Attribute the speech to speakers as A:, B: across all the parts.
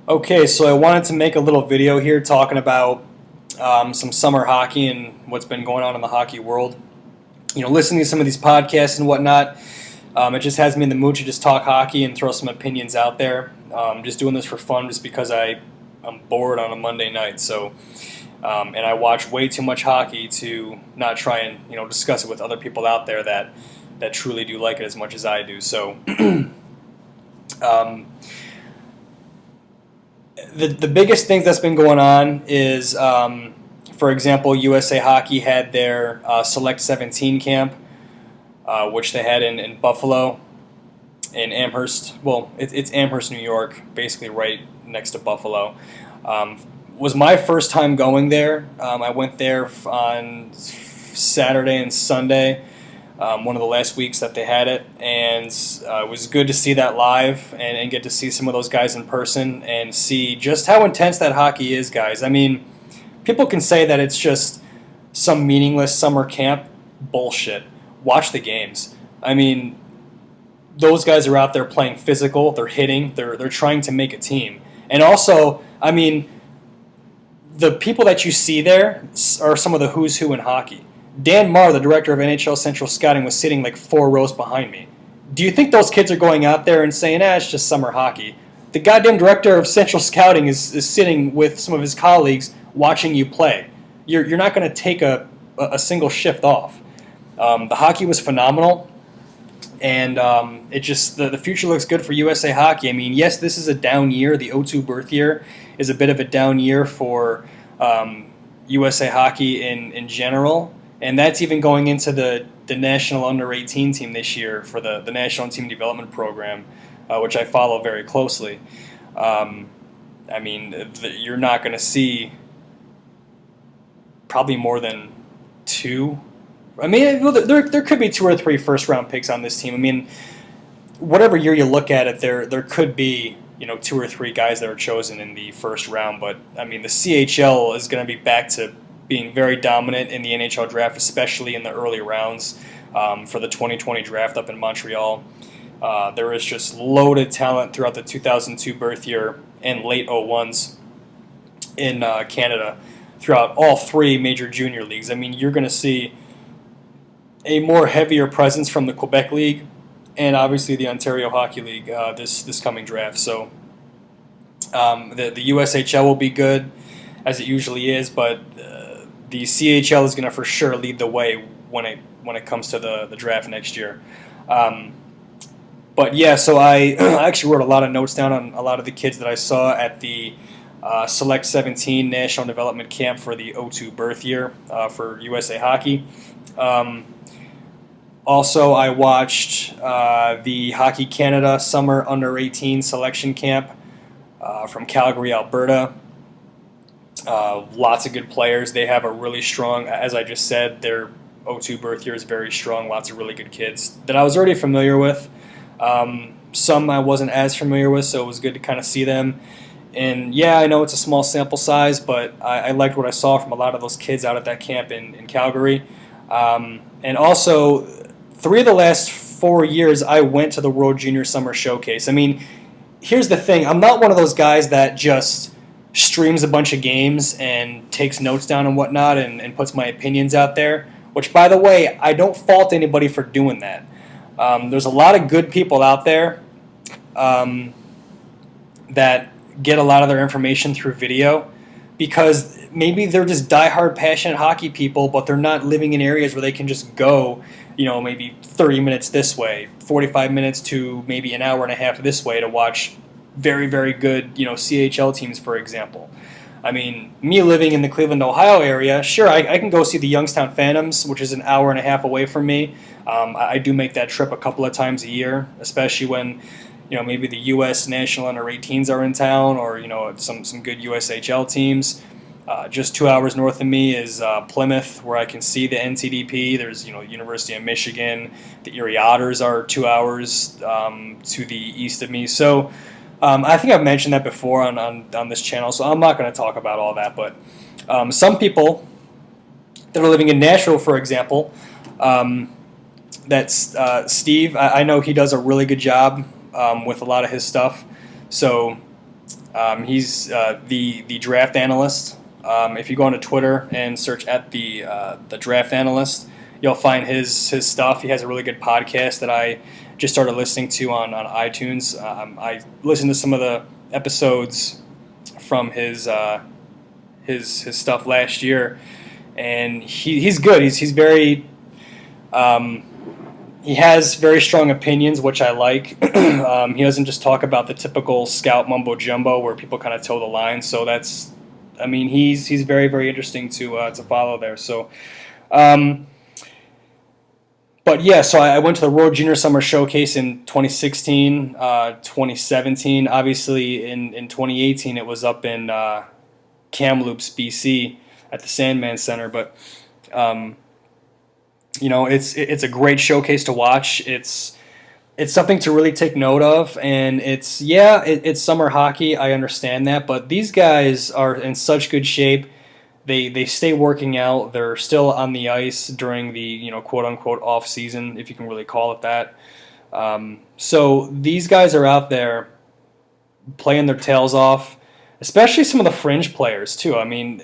A: Okay, so I wanted to make a little video here talking about some summer hockey and what's been going on in the hockey world. Listening to some of these podcasts and whatnot, it just has me in the mood to just talk hockey and throw some opinions out there. Just doing this for fun, just because I'm bored on a Monday night. And I watch way too much hockey to not try and discuss it with other people out there that truly do like it as much as I do. So. um, the biggest thing that's been going on is, for example, USA Hockey had their Select 17 camp, which they had in Buffalo, in Amherst. Well, it's Amherst, New York, basically right next to Buffalo. Was my first time going there. I went there on Saturday and Sunday. One of the last weeks that they had it, and it was good to see that live and get to see some of those guys in person and see just how intense that hockey is, guys. I mean, people can say that it's just some meaningless summer camp. Bullshit. Watch the games. I mean, those guys are out there playing physical, they're hitting, they're trying to make a team. And also, I mean, the people that you see there are some of the who's who in hockey. Dan Marr, the director of NHL Central Scouting, was sitting like 4 rows behind me. Do you think those kids are going out there and saying, it's just summer hockey? The goddamn director of Central Scouting is sitting with some of his colleagues watching you play. You're not going to take a single shift off. The hockey was phenomenal, and it just the future looks good for USA Hockey. I mean, yes, this is a down year. The O2 birth year is a bit of a down year for USA Hockey in general. And that's even going into the National Under-18 team this year for the National Team Development Program, which I follow very closely. I mean, you're not going to see probably more than 2. I mean, there could be 2 or 3 first-round picks on this team. I mean, whatever year you look at it, there could be 2 or 3 guys that are chosen in the first round. But, I mean, the CHL is going to be back to being very dominant in the NHL draft, especially in the early rounds for the 2020 draft up in Montreal. There is just loaded talent throughout the 2002 birth year and late 01s in Canada throughout all 3 major junior leagues. I mean, you're going to see a more heavier presence from the Quebec League and obviously the Ontario Hockey League this coming draft. So the USHL will be good, as it usually is, but the CHL is going to for sure lead the way when it comes to the draft next year. But yeah, so I actually wrote a lot of notes down on a lot of the kids that I saw at the Select 17 National Development Camp for the O2 birth year for USA Hockey. Also, I watched the Hockey Canada Summer Under-18 Selection Camp from Calgary, Alberta. Lots of good players. They have a really strong, as I just said, their O2 birth year is very strong. Lots of really good kids that I was already familiar with. Some I wasn't as familiar with, so it was good to kind of see them. And yeah, I know it's a small sample size, but I liked what I saw from a lot of those kids out at that camp in Calgary. And also, 3 of the last 4 years, I went to the World Junior Summer Showcase. I mean, here's the thing. I'm not one of those guys that just streams a bunch of games and takes notes down and whatnot and puts my opinions out there, which, by the way, I don't fault anybody for doing that. There's a lot of good people out there that get a lot of their information through video because maybe they're just diehard passionate hockey people, but they're not living in areas where they can just go, maybe 30 minutes this way, 45 minutes to maybe an hour and a half this way to watch very, very good, CHL teams, for example. I mean, me living in the Cleveland, Ohio area, sure, I can go see the Youngstown Phantoms, which is an hour and a half away from me. I do make that trip a couple of times a year, especially when, maybe the U.S. National Under-18s are in town or, some good USHL teams. Just 2 hours north of me is Plymouth, where I can see the NTDP. There's, University of Michigan. The Erie Otters are 2 hours to the east of me. So I think I've mentioned that before on this channel, so I'm not going to talk about all that. But some people that are living in Nashville, for example, that's Steve. I know he does a really good job with a lot of his stuff. So He's the draft analyst. If you go onto Twitter and search at the draft analyst, you'll find his stuff. He has a really good podcast that I just started listening to on iTunes. I listened to some of the episodes from his stuff last year, and he's good. He's very he has very strong opinions, which I like. He doesn't just talk about the typical scout mumbo jumbo where people kind of toe the line. So that's, I mean, he's very very interesting to follow there. So, but yeah, so I went to the World Junior Summer Showcase in 2016, 2017. Obviously, in 2018, it was up in Kamloops, BC, at the Sandman Center. But it's a great showcase to watch. It's something to really take note of, and it's summer hockey. I understand that, but these guys are in such good shape. They stay working out. They're still on the ice during the quote unquote off season, if you can really call it that. So these guys are out there playing their tails off, especially some of the fringe players too. I mean,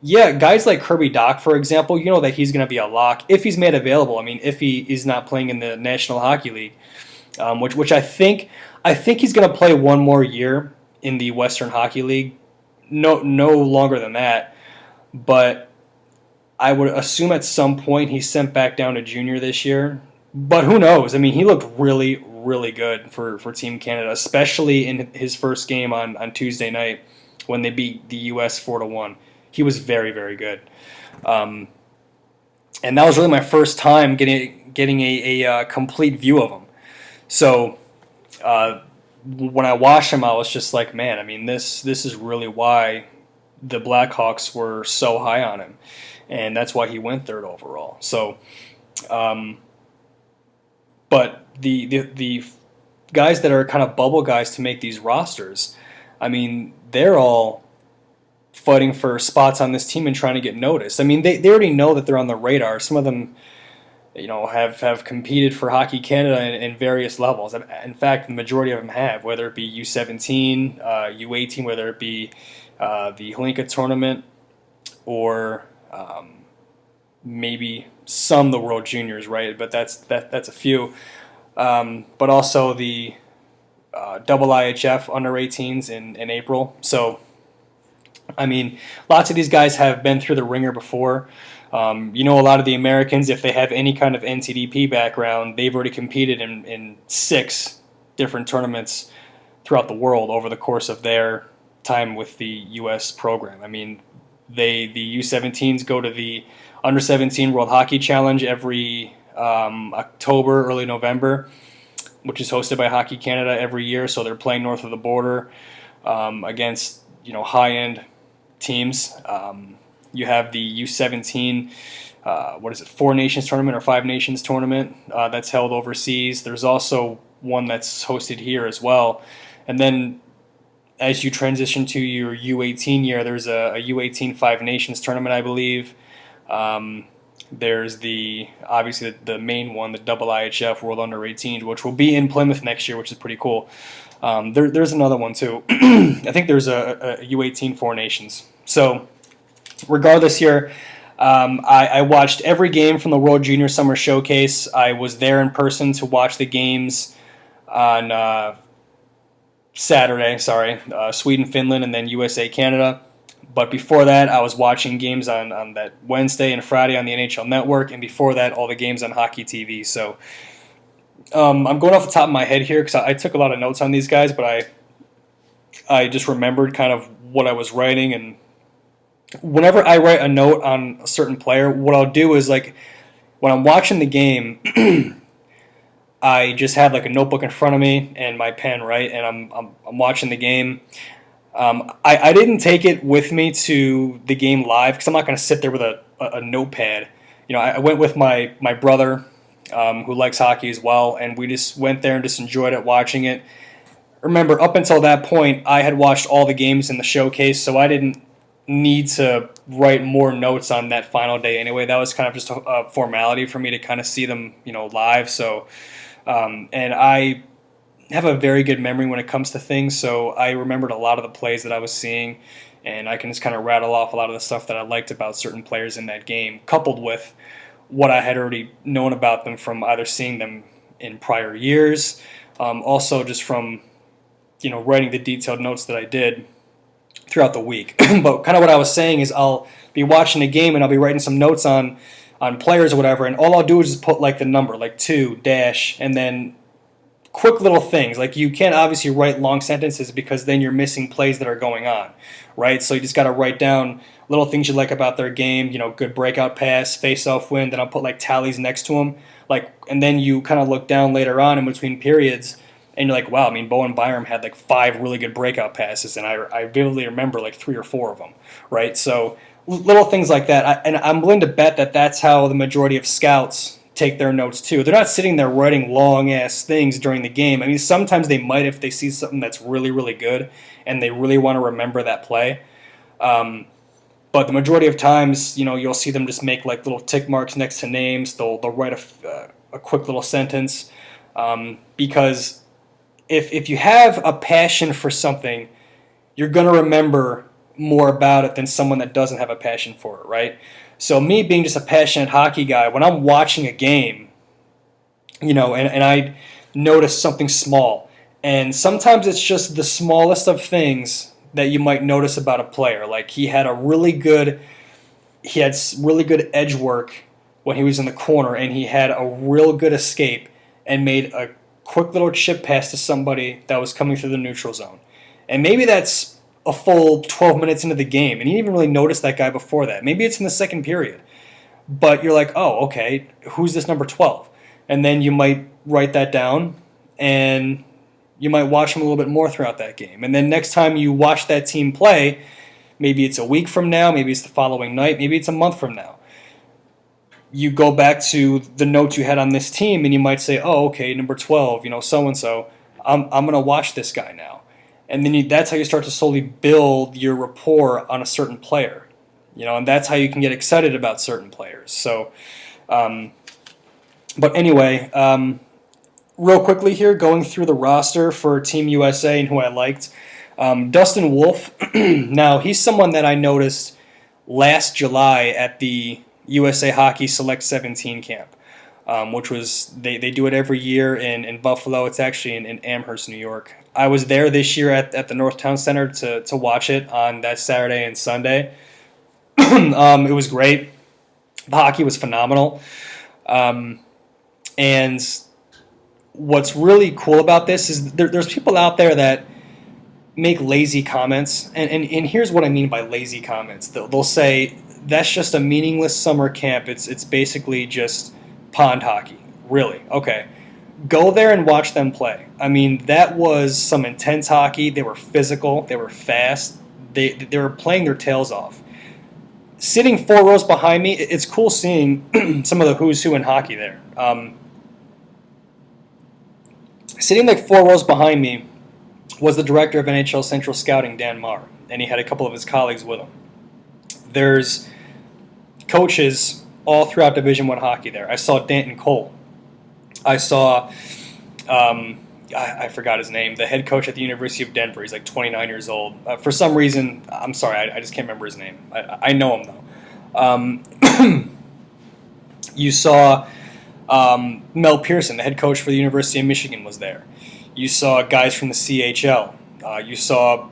A: yeah, guys like Kirby Doc, for example, you know that he's going to be a lock if he's made available. I mean, if he is not playing in the National Hockey League, which I think he's going to play one more year in the Western Hockey League, no longer than that. But I would assume at some point he's sent back down to junior this year. But who knows? I mean, he looked really, really good for Team Canada, especially in his first game on Tuesday night when they beat the U.S. 4-1. He was very, very good. And that was really my first time getting a complete view of him. So when I watched him, I was just like, man, I mean, this is really why the Blackhawks were so high on him, and that's why he went third overall. So, but the guys that are kind of bubble guys to make these rosters, I mean, they're all fighting for spots on this team and trying to get noticed. I mean, they already know that they're on the radar. Some of them, have competed for Hockey Canada in various levels. In fact, the majority of them have, whether it be U17, U18, whether it be the Hlinka tournament, or maybe some the World Juniors, right? But that's a few. But also the double IHF under 18s in April. So, I mean, lots of these guys have been through the ringer before. A lot of the Americans, if they have any kind of NTDP background, they've already competed in 6 different tournaments throughout the world over the course of their time with the U.S. program. I mean, the U17s go to the Under 17 World Hockey Challenge every October, early November, which is hosted by Hockey Canada every year. So they're playing north of the border against high-end teams. You have the U17, 4 Nations tournament or 5 Nations tournament that's held overseas. There's also one that's hosted here as well. And then as you transition to your U18 year, there's a U18 5 Nations tournament, I believe. There's obviously the main one, the double IHF World Under 18, which will be in Plymouth next year, which is pretty cool. There's another one too. I think there's a U18 4 Nations. So regardless here, I watched every game from the World Junior Summer Showcase. I was there in person to watch the games on Saturday, Sweden, Finland, and then USA, Canada. But before that, I was watching games on that Wednesday and Friday on the NHL Network, and before that, all the games on Hockey TV. So I'm going off the top of my head here because I took a lot of notes on these guys, but I just remembered kind of what I was writing. And whenever I write a note on a certain player, what I'll do is, like, when I'm watching the game, I just have like a notebook in front of me and my pen, right? And I'm watching the game. I didn't take it with me to the game live because I'm not going to sit there with a notepad. I went with my brother, who likes hockey as well, and we just went there and just enjoyed it, watching it. Remember, up until that point, I had watched all the games in the showcase, so I didn't need to write more notes on that final day anyway. That was kind of just a formality for me to kind of see them, live. So, and have a very good memory when it comes to things, so I remembered a lot of the plays that I was seeing, and I can just kind of rattle off a lot of the stuff that I liked about certain players in that game, coupled with what I had already known about them from either seeing them in prior years, also just from writing the detailed notes that I did throughout the week. But kind of what I was saying is I'll be watching a game and I'll be writing some notes on players or whatever, and all I'll do is just put like the number, like 2 dash, and then quick little things. Like you can't obviously write long sentences because then you're missing plays that are going on, right? So you just got to write down little things you like about their game, good breakout pass, face-off win, then I'll put like tallies next to them. And then you kind of look down later on in between periods and you're like, wow, I mean, Bowen Byram had like 5 really good breakout passes, and I vividly remember like 3 or 4 of them, right? So little things like that. And I'm willing to bet that that's how the majority of scouts take their notes too. They're not sitting there writing long ass things during the game. I mean, sometimes they might if they see something that's really, really good and they really want to remember that play. But the majority of times, you'll see them just make like little tick marks next to names. They'll write a quick little sentence, because if you have a passion for something, you're going to remember more about it than someone that doesn't have a passion for it, right? So me being just a passionate hockey guy, when I'm watching a game, and I notice something small, and sometimes it's just the smallest of things that you might notice about a player. Like he had really good edge work when he was in the corner, and he had a real good escape and made a quick little chip pass to somebody that was coming through the neutral zone. And maybe that's a full 12 minutes into the game, and you didn't even really notice that guy before that. Maybe it's in the second period. But you're like, oh, okay, who's this number 12? And then you might write that down, and you might watch him a little bit more throughout that game. And then next time you watch that team play, maybe it's a week from now, maybe it's the following night, maybe it's a month from now. You go back to the notes you had on this team, and you might say, oh, okay, number 12, so-and-so, I'm going to watch this guy now. And then that's how you start to slowly build your rapport on a certain player. And that's how you can get excited about certain players. So, but anyway, real quickly here, going through the roster for Team USA and who I liked. Dustin Wolf, now he's someone that I noticed last July at the USA Hockey Select 17 camp, which was, they do it every year in Buffalo. It's actually in Amherst, New York. I was there this year at the Northtown Center to watch it on that Saturday and Sunday. It was great. The hockey was phenomenal. And what's really cool about this is there's people out there that make lazy comments. And here's what I mean by lazy comments. They'll say, that's just a meaningless summer camp. It's basically just pond hockey. Really? Okay. Go there and watch them play. I mean, that was some intense hockey. They were physical. They were fast. They were playing their tails off. Sitting 4 rows behind me, it's cool seeing some of the who's who in hockey there. Sitting like 4 rows behind me was the director of NHL Central Scouting, Dan Marr, and he had a couple of his colleagues with him. There's coaches all throughout Division I hockey there. I saw Danton Cole. I saw, I forgot his name, the head coach at the University of Denver. He's like 29 years old. For some reason, I'm sorry, I just can't remember his name. I know him, though. You saw Mel Pearson, the head coach for the University of Michigan, was there. You saw guys from the CHL. You saw,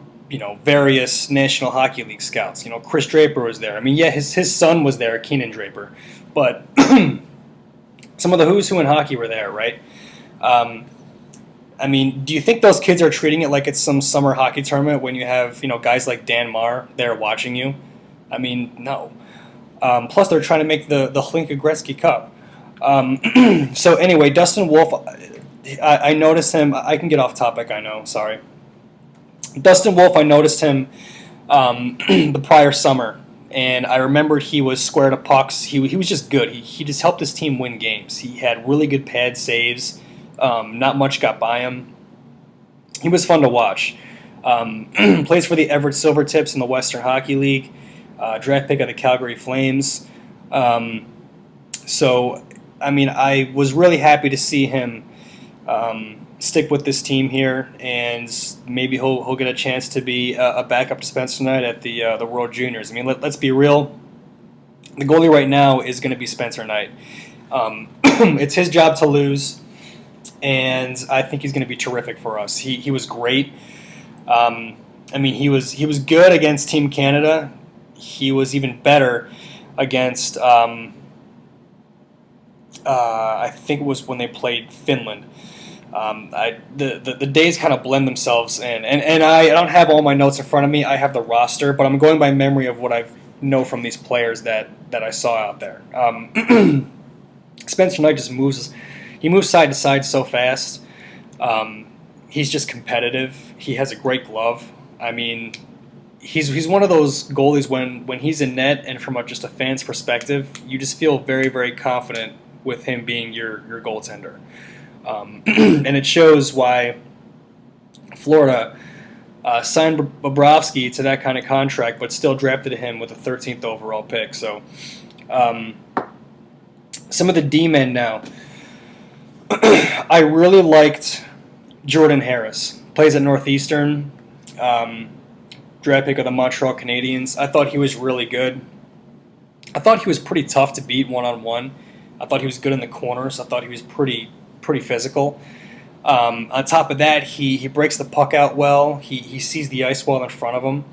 A: various National Hockey League scouts. Chris Draper was there. I mean, yeah, his son was there, Keenan Draper. But some of the who's who in hockey were there, right? I mean, do you think those kids are treating it like it's some summer hockey tournament when you have, guys like Dan Marr there watching you? I mean, no. Plus, they're trying to make the Hlinka Gretzky Cup. So anyway, Dustin Wolf, I noticed him. I can get off topic, I know, sorry. Dustin Wolf, I noticed him the prior summer, and I remembered he was square to pucks. He was just good. He just helped his team win games. He had really good pad saves. Not much got by him. He was fun to watch. Plays for the Everett Silvertips in the Western Hockey League. Draft pick of the Calgary Flames. So, I mean, I was really happy to see him stick with this team here, and maybe he'll get a chance to be a backup to Spencer Knight at the World Juniors. I mean, let's be real. The goalie right now is going to be Spencer Knight. It's his job to lose, and I think he's going to be terrific for us. He was great. I mean, he was good against Team Canada. He was even better against I think it was when they played Finland. The days kind of blend themselves in, and I don't have all my notes in front of me. I have the roster, but I'm going by memory of what I know from these players that I saw out there. Spencer Knight just moves side to side so fast. He's just competitive. He has a great glove. I mean, he's one of those goalies when he's in net, and from just a fan's perspective, you just feel very, very confident with him being your goaltender. And it shows why Florida signed Bobrovsky to that kind of contract, but still drafted him with a 13th overall pick. So some of the D-men now. I really liked Jordan Harris. Plays at Northeastern. Draft pick of the Montreal Canadiens. I thought he was really good. I thought he was pretty tough to beat one-on-one. I thought he was good in the corners. I thought he was pretty physical. On top of that, he breaks the puck out well. He sees the ice well in front of him.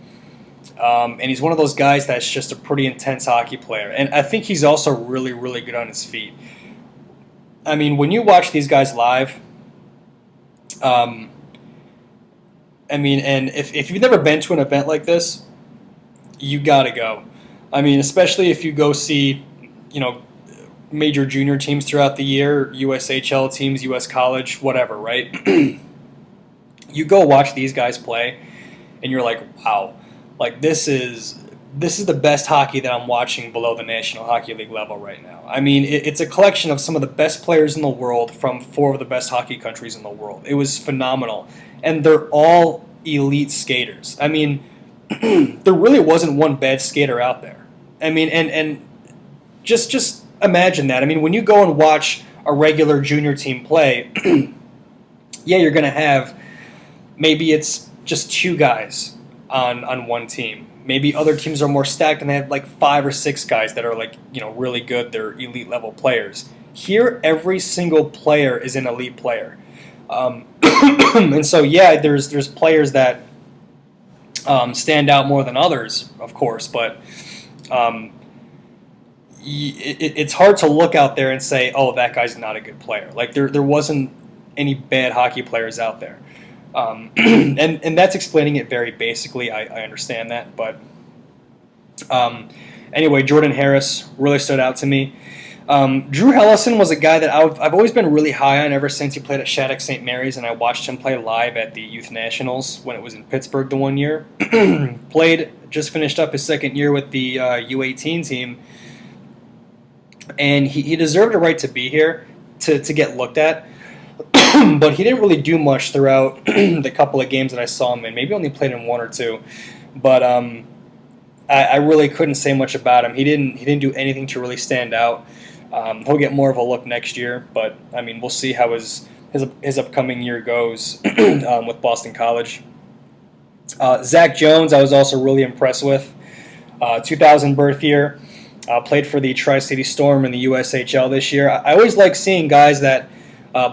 A: And he's one of those guys that's just a pretty intense hockey player. And I think he's also really, really good on his feet. I mean, when you watch these guys live, I mean, and if you've never been to an event like this, you got to go. I mean, especially if you go see, major junior teams throughout the year, USHL teams, US college, whatever, right? You go watch these guys play, and you're like, wow, like this is the best hockey that I'm watching below the National Hockey League level right now. I mean, it's a collection of some of the best players in the world from 4 of the best hockey countries in the world. It was phenomenal. And they're all elite skaters. I mean, there really wasn't one bad skater out there. I mean, and just imagine that. I mean, when you go and watch a regular junior team play, yeah, you're going to have, maybe it's just 2 guys on one team. Maybe other teams are more stacked and they have like 5 or 6 guys that are like, really good. They're elite level players. Here, every single player is an elite player. And so, yeah, there's players that stand out more than others, of course, but it's hard to look out there and say, oh, that guy's not a good player. Like, there wasn't any bad hockey players out there. And that's explaining it very basically. I understand that. But anyway, Jordan Harris really stood out to me. Drew Hellison was a guy that I've always been really high on ever since he played at Shattuck St. Mary's, and I watched him play live at the Youth Nationals when it was in Pittsburgh the one year. Just finished up his second year with the U18 team, and he deserved a right to be here to get looked at. But he didn't really do much throughout the couple of games that I saw him in. Maybe only played in 1 or 2. But I really couldn't say much about him. He didn't do anything to really stand out. He'll get more of a look next year, but I mean, we'll see how his upcoming year goes with Boston College. Zach Jones, I was also really impressed with. 2000 birth year, played for the Tri-City Storm in the USHL this year. I always like seeing guys that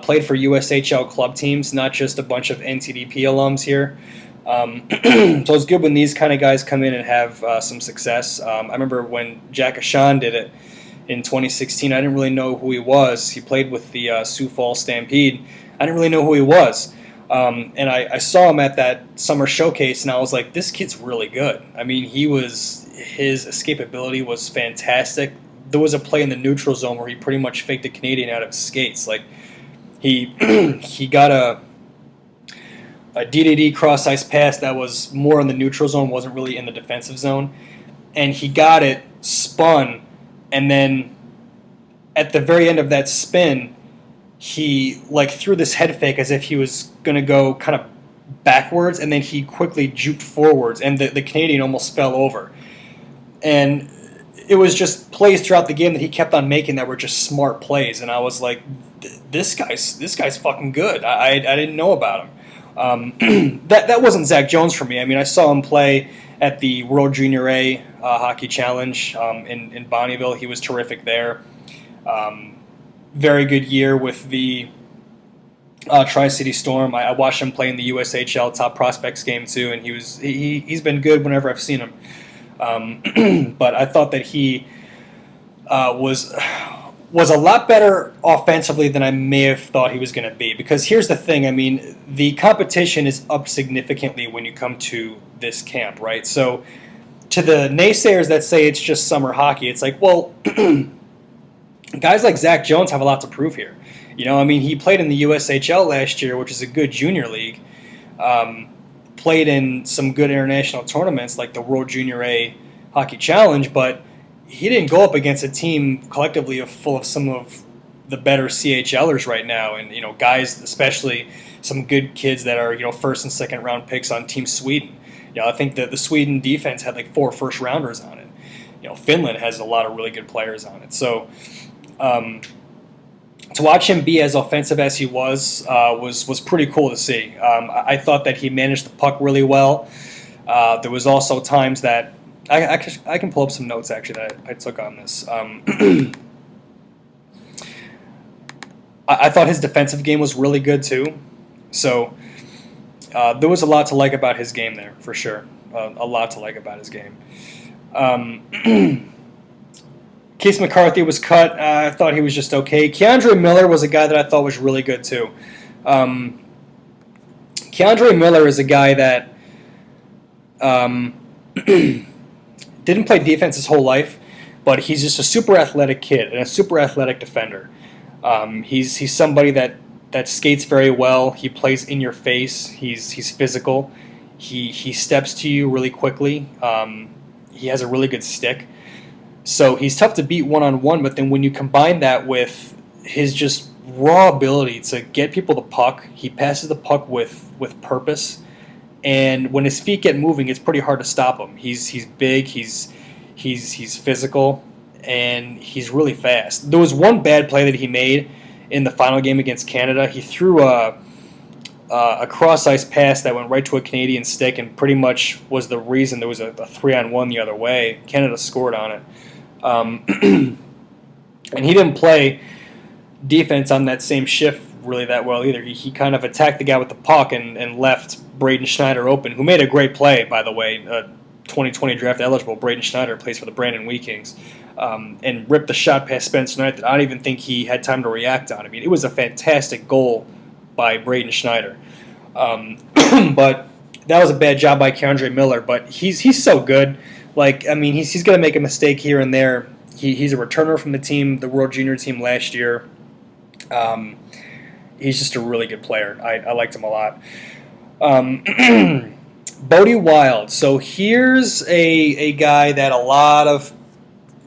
A: played for USHL club teams, not just a bunch of NTDP alums here. So it's good when these kind of guys come in and have some success. I remember when Jack Ashan did it in 2016. I didn't really know who he was. He played with the Sioux Falls Stampede. I didn't really know who he was. And I saw him at that summer showcase, and I was like, this kid's really good. I mean, his escapability was fantastic. There was a play in the neutral zone where he pretty much faked a Canadian out of his skates. Like, he got a DDD cross-ice pass that was more in the neutral zone, wasn't really in the defensive zone. And he got it, spun, and then at the very end of that spin, he threw this head fake as if he was going to go kind of backwards, and then he quickly juked forwards, and the Canadian almost fell over. And it was just plays throughout the game that he kept on making that were just smart plays, and I was like, this guy's fucking good. I didn't know about him. That wasn't Zach Jones for me. I mean, I saw him play at the World Junior A Hockey Challenge in Bonneville. He was terrific there. Very good year with the Tri-City Storm. I watched him play in the USHL Top Prospects game too, and he's been good whenever I've seen him. But I thought that he was a lot better offensively than I may have thought he was going to be. Because here's the thing, I mean, the competition is up significantly when you come to this camp, right? So to the naysayers that say it's just summer hockey, it's like, well, guys like Zach Jones have a lot to prove here. You know, I mean, he played in the USHL last year, which is a good junior league. Played in some good international tournaments like the World Junior A Hockey Challenge, but he didn't go up against a team collectively full of some of the better CHLers right now, and guys, especially some good kids that are first and second round picks on Team Sweden. I think that the Sweden defense had like 4 first rounders on it. Finland has a lot of really good players on it. So to watch him be as offensive as he was pretty cool to see. I thought that he managed the puck really well. There was also times that I can pull up some notes actually that I took on this. I thought his defensive game was really good too. So there was a lot to like about his game there, for sure. A lot to like about his game. Keith McCarthy was cut. I thought he was just okay. Keandre Miller was a guy that I thought was really good too. Keandre Miller is a guy that didn't play defense his whole life, but he's just a super athletic kid and a super athletic defender. He's somebody that skates very well. He plays in your face. He's physical. He steps to you really quickly. He has a really good stick. So he's tough to beat one-on-one, but then when you combine that with his just raw ability to get people the puck, he passes the puck with purpose, and when his feet get moving, it's pretty hard to stop him. He's big, he's physical, and he's really fast. There was one bad play that he made in the final game against Canada. He threw a cross-ice pass that went right to a Canadian stick and pretty much was the reason there was a 3-on-1 the other way. Canada scored on it. And he didn't play defense on that same shift really that well either. He kind of attacked the guy with the puck and left Braden Schneider open, who made a great play, by the way. 2020 draft eligible Braden Schneider plays for the Brandon Wheat Kings, and ripped the shot past Spencer Knight that I don't even think he had time to react on. I mean, it was a fantastic goal by Braden Schneider. But that was a bad job by Keandre Miller, but he's so good. Like, I mean, he's going to make a mistake here and there. He's a returner from the team, the World Junior team last year. He's just a really good player. I liked him a lot. Bodie Wild. So here's a guy that a lot of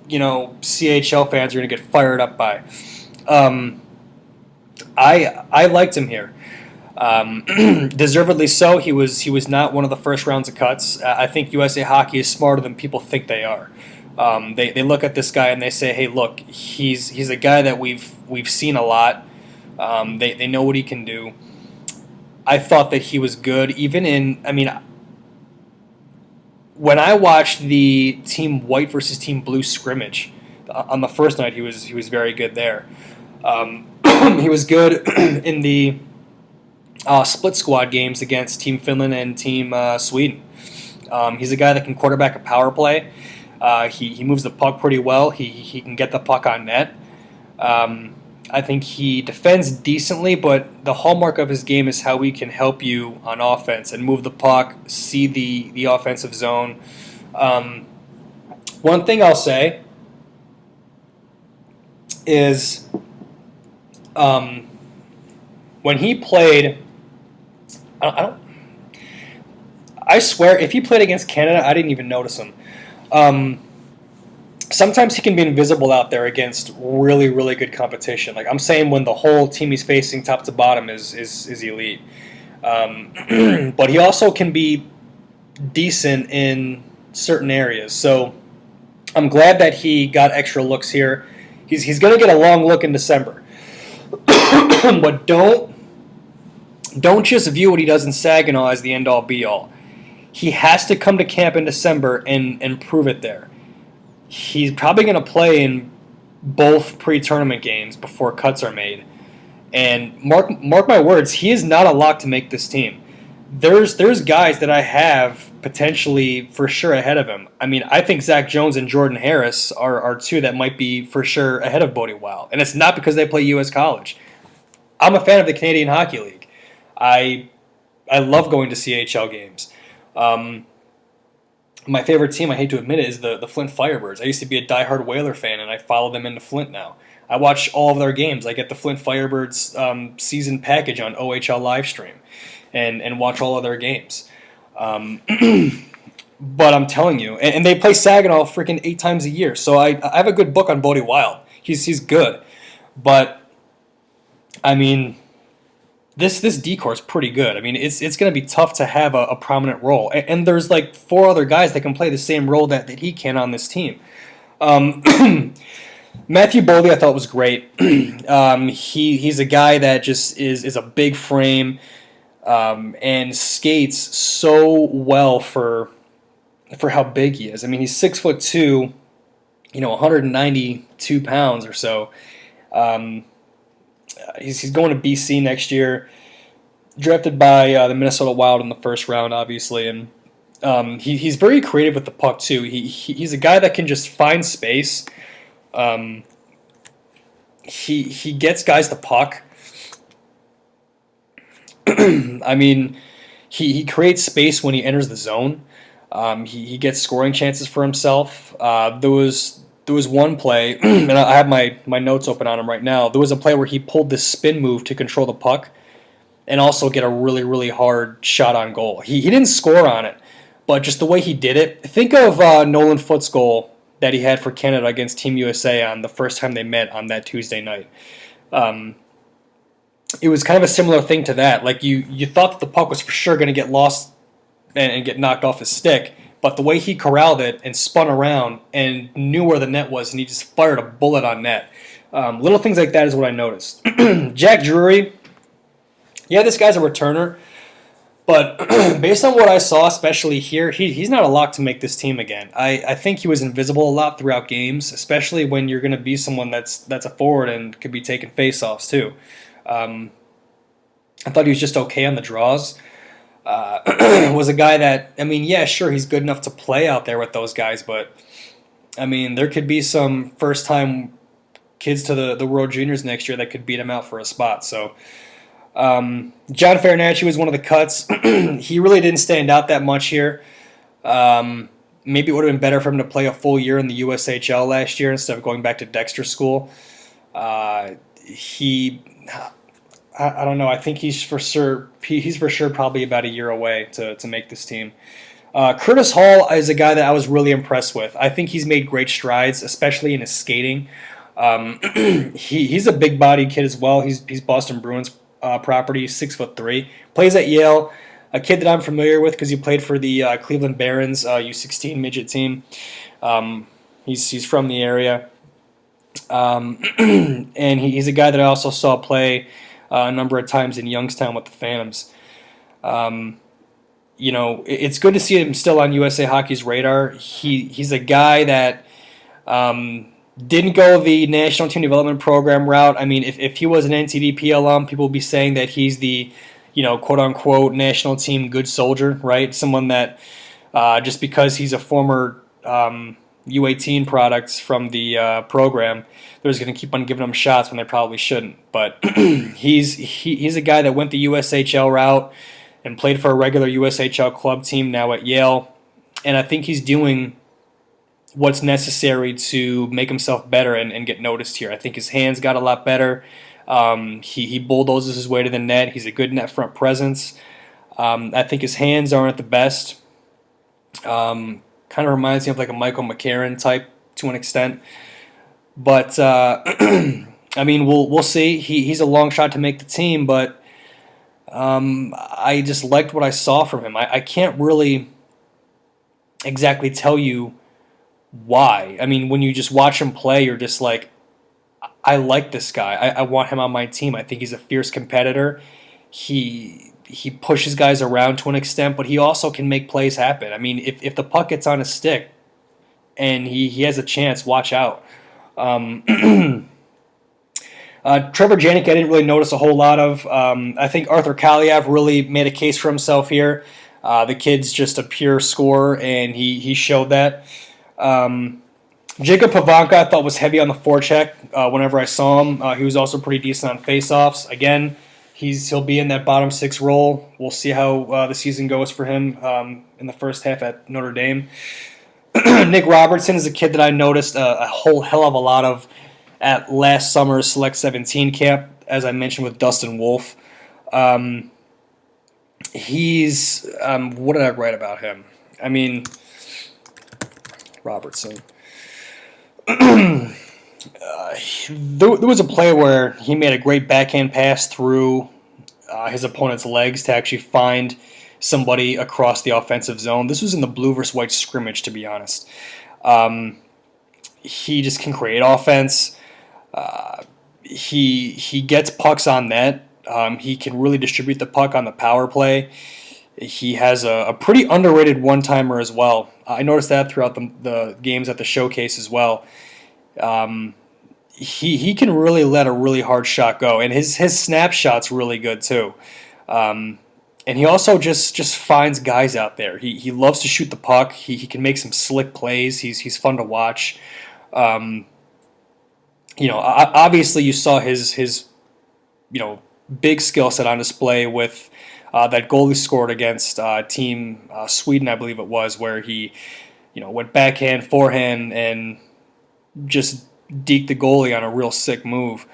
A: CHL fans are going to get fired up by. I liked him here. Deservedly so. He was not one of the first rounds of cuts. I think USA Hockey is smarter than people think they are. They look at this guy and they say, "Hey, look, he's a guy that we've seen a lot. They know what he can do." I thought that he was good, even in. I mean, when I watched the Team White versus Team Blue scrimmage on the first night, he was very good there. He was good in the split squad games against Team Finland and Team Sweden. He's a guy that can quarterback a power play. He moves the puck pretty well. He can get the puck on net. I think he defends decently, but the hallmark of his game is how he can help you on offense and move the puck, see the offensive zone. One thing I'll say is when he played, I swear, if he played against Canada, I didn't even notice him. Sometimes he can be invisible out there against really, really good competition. Like, I'm saying, when the whole team he's facing, top to bottom, is elite. But he also can be decent in certain areas. So I'm glad that he got extra looks here. He's going to get a long look in December. But don't just view what he does in Saginaw as the end-all be-all. He has to come to camp in December and prove it there. He's probably going to play in both pre-tournament games before cuts are made. And mark my words, he is not a lock to make this team. There's guys that I have potentially for sure ahead of him. I mean, I think Zach Jones and Jordan Harris are two that might be for sure ahead of Bodie Wild. And it's not because they play U.S. college. I'm a fan of the Canadian Hockey League. I love going to CHL games. My favorite team, I hate to admit it, is the Flint Firebirds. I used to be a diehard Whaler fan, and I follow them into Flint now. I watch all of their games. I get the Flint Firebirds season package on OHL Livestream and watch all of their games. But I'm telling you, and they play Saginaw freaking 8 times a year, so I have a good book on Bodie Wild. He's good. But, I mean, this decor is pretty good. I mean, it's going to be tough to have a prominent role. And there's like 4 other guys that can play the same role that he can on this team. Matthew Boldy I thought was great. He's a guy that just is a big frame and skates so well for how big he is. I mean, he's 6'2", 192 pounds or so. He's going to BC next year. Drafted by the Minnesota Wild in the first round, obviously, and he's very creative with the puck too. He's a guy that can just find space. He gets guys the puck. I mean, he creates space when he enters the zone. He gets scoring chances for himself. There was one play, and I have my notes open on him right now. There was a play where he pulled this spin move to control the puck and also get a really, really hard shot on goal. He didn't score on it, but just the way he did it. Think of Nolan Foote's goal that he had for Canada against Team USA on the first time they met on that Tuesday night. It was kind of a similar thing to that. Like you thought that the puck was for sure going to get lost and get knocked off his stick, but the way he corralled it and spun around and knew where the net was, and he just fired a bullet on net. Little things like that is what I noticed. Jack Drury, yeah, this guy's a returner, but based on what I saw, especially here, he's not a lock to make this team again. I think he was invisible a lot throughout games, especially when you're going to be someone that's a forward and could be taking faceoffs too. I thought he was just okay on the draws. Was a guy that, I mean, yeah, sure, he's good enough to play out there with those guys, but, I mean, there could be some first-time kids to the World Juniors next year that could beat him out for a spot. So, John Farinacci was one of the cuts. He really didn't stand out that much here. Maybe it would have been better for him to play a full year in the USHL last year instead of going back to Dexter School. I don't know. I think he's for sure probably about a year away to make this team. Curtis Hall is a guy that I was really impressed with. I think he's made great strides, especially in his skating. He's a big-bodied kid as well. He's Boston Bruins property, 6'3", plays at Yale. A kid that I'm familiar with because he played for the Cleveland Barons U16 midget team. He's from the area, and he's a guy that I also saw play a number of times in Youngstown with the Phantoms. It's good to see him still on USA Hockey's radar. He's a guy that didn't go the National Team Development Program route. I mean, if he was an NTDP alum, people would be saying that he's the, quote-unquote national team good soldier, right? Someone that just because he's a former U18 product from the program, they're just going to keep on giving him shots when they probably shouldn't. But he's a guy that went the USHL route and played for a regular USHL club team now at Yale. And I think he's doing what's necessary to make himself better and get noticed here. I think his hands got a lot better. He bulldozes his way to the net. He's a good net front presence. I think his hands aren't the best. Kind of reminds me of like a Michael McCarron type to an extent. But, I mean, we'll see. He's a long shot to make the team, but I just liked what I saw from him. I can't really exactly tell you why? I mean, when you just watch him play, you're just like, I like this guy. I want him on my team. I think he's a fierce competitor. He pushes guys around to an extent, but he also can make plays happen. I mean, if the puck gets on his stick and he has a chance, watch out. Um, Trevor Janik, I didn't really notice a whole lot of. I think Arthur Kaliev really made a case for himself here. The kid's just a pure scorer, and he showed that. Jacob Pavanka I thought was heavy on the forecheck whenever I saw him. He was also pretty decent on faceoffs. Again, he'll be in that bottom six role. We'll see how the season goes for him in the first half at Notre Dame. Nick Robertson is a kid that I noticed a whole hell of a lot of at last summer's Select 17 camp, as I mentioned with Dustin Wolf. What did I write about him? I mean, Robertson. There was a play where he made a great backhand pass through his opponent's legs to actually find somebody across the offensive zone. This was in the blue versus white scrimmage, to be honest. He just can create offense. He gets pucks on net. He can really distribute the puck on the power play. He has a pretty underrated one-timer as well. I noticed that throughout the games at the showcase as well. He can really let a really hard shot go, and his snapshot's really good too. And he also just finds guys out there. He loves to shoot the puck. He can make some slick plays. He's fun to watch. Obviously you saw his big skill set on display with that goal he scored against Team Sweden, I believe it was, where he went backhand, forehand, and just deked the goalie on a real sick move.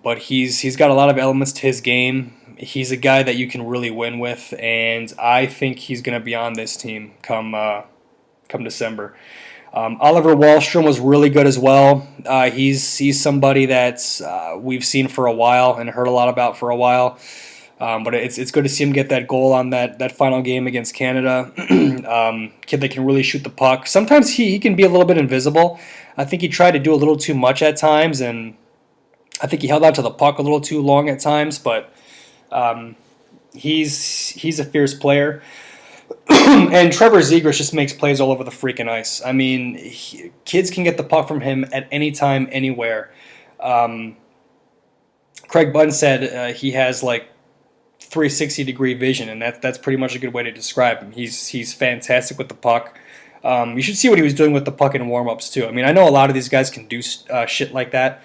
A: But he's got a lot of elements to his game. He's a guy that you can really win with, and I think he's going to be on this team come December. Oliver Wahlstrom was really good as well. He's somebody that we've seen for a while and heard a lot about for a while. But it's good to see him get that goal on that final game against Canada. Kid that can really shoot the puck. Sometimes he can be a little bit invisible. I think he tried to do a little too much at times, and I think he held on to the puck a little too long at times. But he's a fierce player. And Trevor Zegras just makes plays all over the freaking ice. I mean, kids can get the puck from him at any time, anywhere. Craig Bunn said he has like 360-degree vision, and that's pretty much a good way to describe him. He's fantastic with the puck. You should see what he was doing with the puck in warm-ups too. I mean, I know a lot of these guys can do shit like that,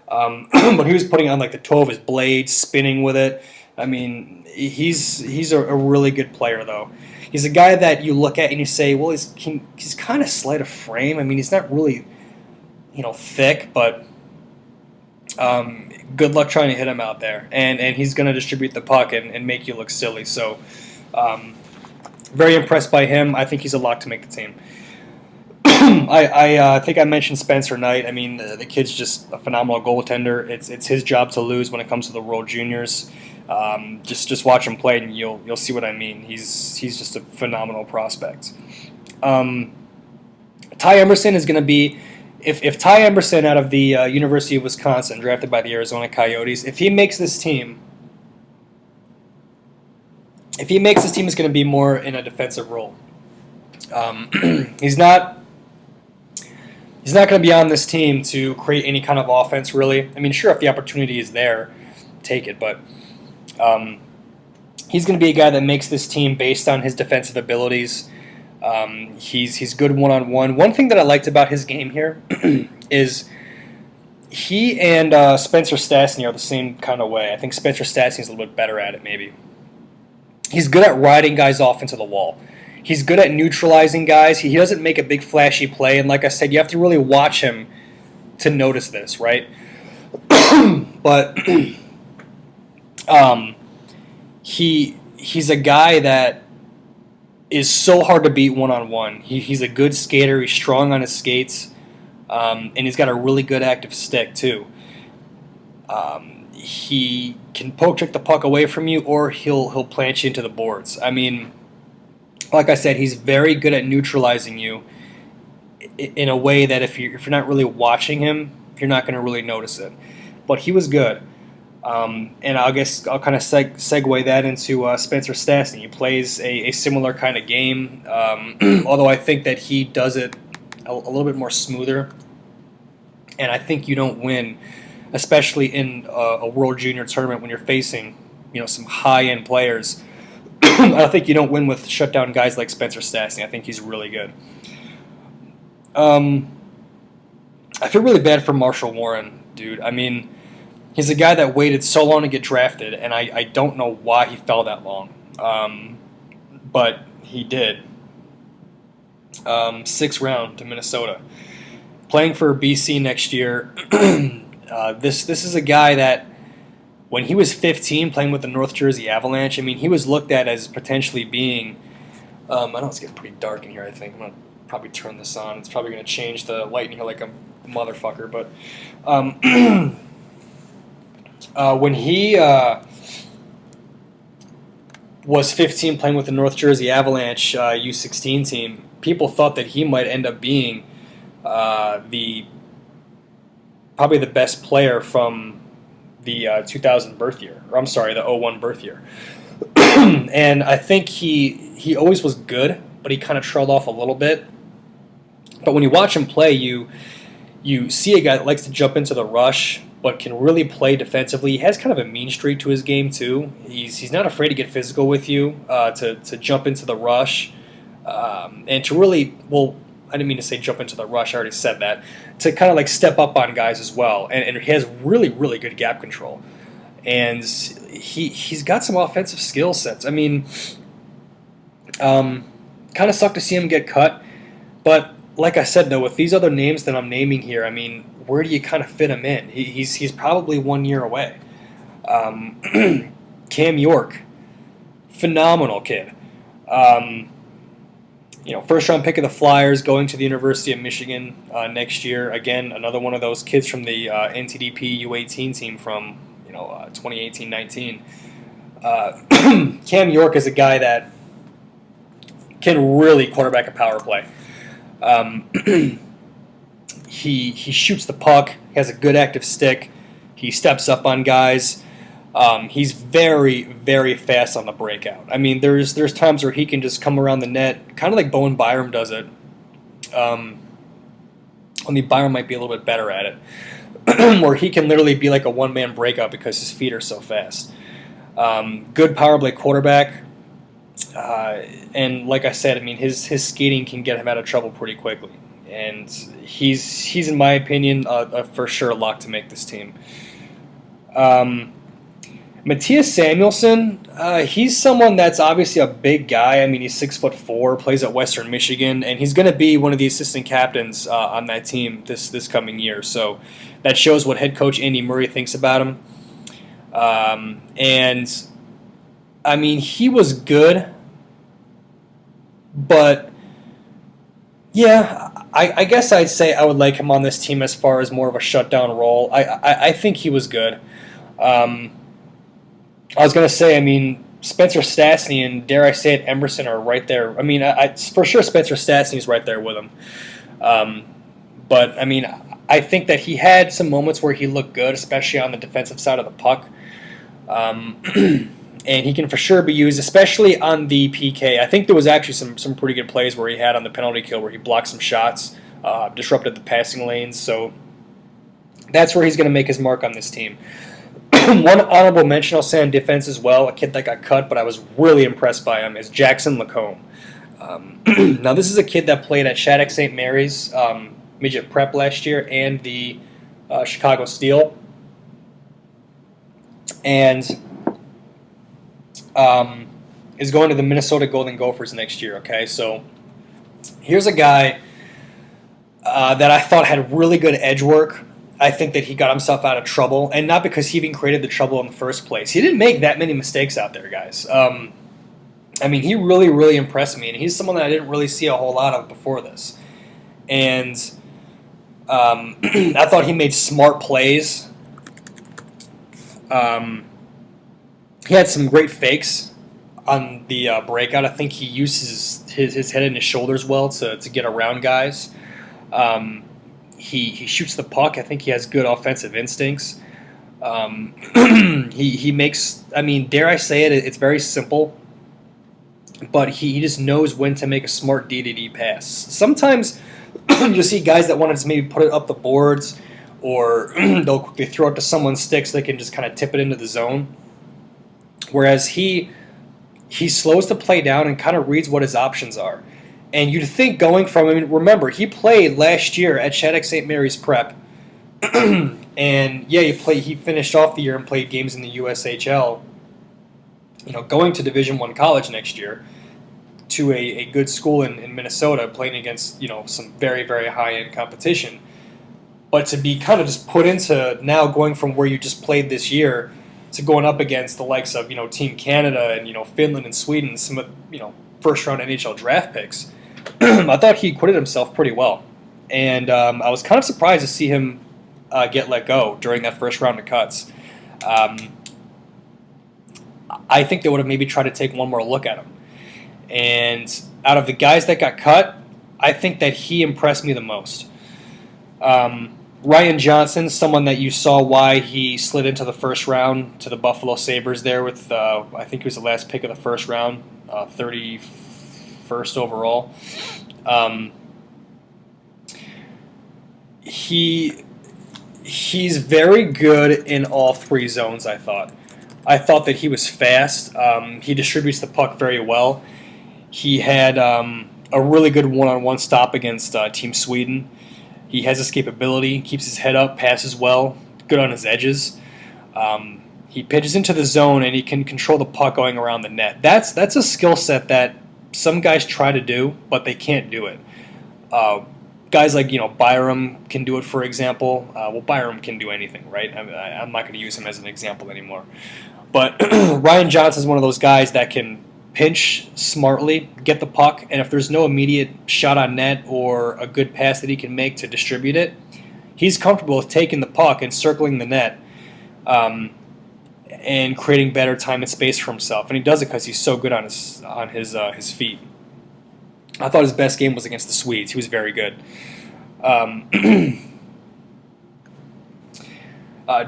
A: but he was putting on like the toe of his blade, spinning with it. I mean, he's a really good player though. He's a guy that you look at and you say, well, he's kind of slight of frame. I mean, he's not really, thick, but good luck trying to hit him out there. And he's going to distribute the puck and make you look silly. So, very impressed by him. I think he's a lock to make the team. I think I mentioned Spencer Knight. I mean, the kid's just a phenomenal goaltender. It's his job to lose when it comes to the World Juniors. Just watch him play, and you'll see what I mean. He's just a phenomenal prospect. Ty Emerson is going to be, if Ty Emerson out of the University of Wisconsin, drafted by the Arizona Coyotes, if he makes this team, it's going to be more in a defensive role. He's not going to be on this team to create any kind of offense, really. I mean, sure, if the opportunity is there, take it, but he's going to be a guy that makes this team based on his defensive abilities. He's good one-on-one. One thing that I liked about his game here is he and Spencer Stastny are the same kind of way. I think Spencer Stastny's a little bit better at it, maybe. He's good at riding guys off into the wall. He's good at neutralizing guys. He doesn't make a big flashy play, and like I said, you have to really watch him to notice this, right? But he's a guy that is so hard to beat one-on-one. He's a good skater. He's strong on his skates, and he's got a really good active stick too. He can poke check the puck away from you, or he'll plant you into the boards. I mean, like I said, he's very good at neutralizing you. in a way that if you're not really watching him, you're not going to really notice it. But he was good. And I guess I'll kind of segue that into Spencer Stastny. He plays a similar kind of game, although I think that he does it a little bit more smoother. And I think you don't win, especially in a World Junior tournament when you're facing some high-end players. I think you don't win with shutdown guys like Spencer Stastny. I think he's really good. I feel really bad for Marshall Warren, dude. I mean, he's a guy that waited so long to get drafted, and I don't know why he fell that long. But he did. 6th round to Minnesota. Playing for BC next year. This is a guy that, when he was 15, playing with the North Jersey Avalanche, I mean, he was looked at as potentially being... I know it's getting pretty dark in here, I think. I'm going to probably turn this on. It's probably going to change the light in here like a motherfucker. But when he was 15, playing with the North Jersey Avalanche U16 team, people thought that he might end up being probably the best player from the 2000 birth year, or I'm sorry, the 01 birth year. And I think he always was good, but he kind of trailed off a little bit. But when you watch him play, you see a guy that likes to jump into the rush, but can really play defensively. He has kind of a mean streak to his game too. He's not afraid to get physical with you, to jump into the rush, and to really, well, I didn't mean to say jump into the rush, I already said that, to kind of like step up on guys as well. And he has really, really good gap control. And he's got some offensive skill sets. I mean, kind of sucked to see him get cut. But like I said, though, with these other names that I'm naming here, I mean, where do you kind of fit him in? He's probably 1 year away. Cam York, phenomenal kid. First round pick of the Flyers, going to the University of Michigan next year. Again, another one of those kids from the NTDP U18 team from 2018-19. Cam York is a guy that can really quarterback a power play. He shoots the puck. He has a good active stick. He steps up on guys. He's very, very fast on the breakout. I mean, there's times where he can just come around the net, kind of like Bowen Byram does it. Only Byram might be a little bit better at it, where he can literally be like a one-man breakout because his feet are so fast. Good power play quarterback. And like I said, I mean, his skating can get him out of trouble pretty quickly. And he's in my opinion, for sure a lock to make this team. Matthias Samuelsson, he's someone that's obviously a big guy. I mean, he's 6'4", plays at Western Michigan, and he's going to be one of the assistant captains on that team this coming year. So that shows what head coach Andy Murray thinks about him. And I mean, he was good, but yeah, I guess I'd say I would like him on this team as far as more of a shutdown role. I think he was good. I was going to say, I mean, Spencer Stastny and, dare I say it, Emerson are right there. I mean, for sure Spencer Stastny's right there with him. But, I mean, I think that he had some moments where he looked good, especially on the defensive side of the puck. And he can for sure be used, especially on the PK. I think there was actually some pretty good plays where he had on the penalty kill where he blocked some shots, disrupted the passing lanes. So that's where he's going to make his mark on this team. One honorable mention I'll say on defense as well, a kid that got cut, but I was really impressed by him, is Jackson Lacombe. Now, this is a kid that played at Shattuck St. Mary's midget prep last year and the Chicago Steel. And is going to the Minnesota Golden Gophers next year, okay? So here's a guy that I thought had really good edge work. I think that he got himself out of trouble, and not because he even created the trouble in the first place. He didn't make that many mistakes out there, guys. I mean, he really, really impressed me, and he's someone that I didn't really see a whole lot of before this. And I thought he made smart plays. He had some great fakes on the breakout. I think he uses his head and his shoulders well to get around guys. He shoots the puck. I think he has good offensive instincts. He makes. I mean, dare I say it? It's very simple, but he just knows when to make a smart D pass. Sometimes you see guys that want to just maybe put it up the boards, or they'll quickly throw it to someone's stick so they can just kind of tip it into the zone. Whereas he slows the play down and kind of reads what his options are. And you'd think going from, I mean, remember, he played last year at Shattuck St. Mary's Prep. And yeah, he finished off the year and played games in the USHL. Going to Division I college next year to a good school in Minnesota, playing against, some very, very high-end competition. But to be kind of just put into now going from where you just played this year to going up against the likes of, Team Canada and, Finland and Sweden, some of, first-round NHL draft picks, I thought he acquitted himself pretty well. And I was kind of surprised to see him get let go during that first round of cuts. I think they would have maybe tried to take one more look at him. And out of the guys that got cut, I think that he impressed me the most. Ryan Johnson, someone that you saw why he slid into the first round to the Buffalo Sabres there with, I think he was the last pick of the first round, 31st overall. He's very good in all three zones, I thought. I thought that he was fast. He distributes the puck very well. He had a really good one-on-one stop against Team Sweden. He has escapability, keeps his head up, passes well, good on his edges. He pitches into the zone, and he can control the puck going around the net. That's a skill set that some guys try to do, but they can't do it. Guys like Byram can do it, for example. Byram can do anything, right? I'm not going to use him as an example anymore. But Ryan Johnson is one of those guys that can pinch smartly, get the puck, and if there's no immediate shot on net or a good pass that he can make to distribute it, he's comfortable with taking the puck and circling the net and creating better time and space for himself. And he does it because he's so good on his feet. I thought his best game was against the Swedes. He was very good.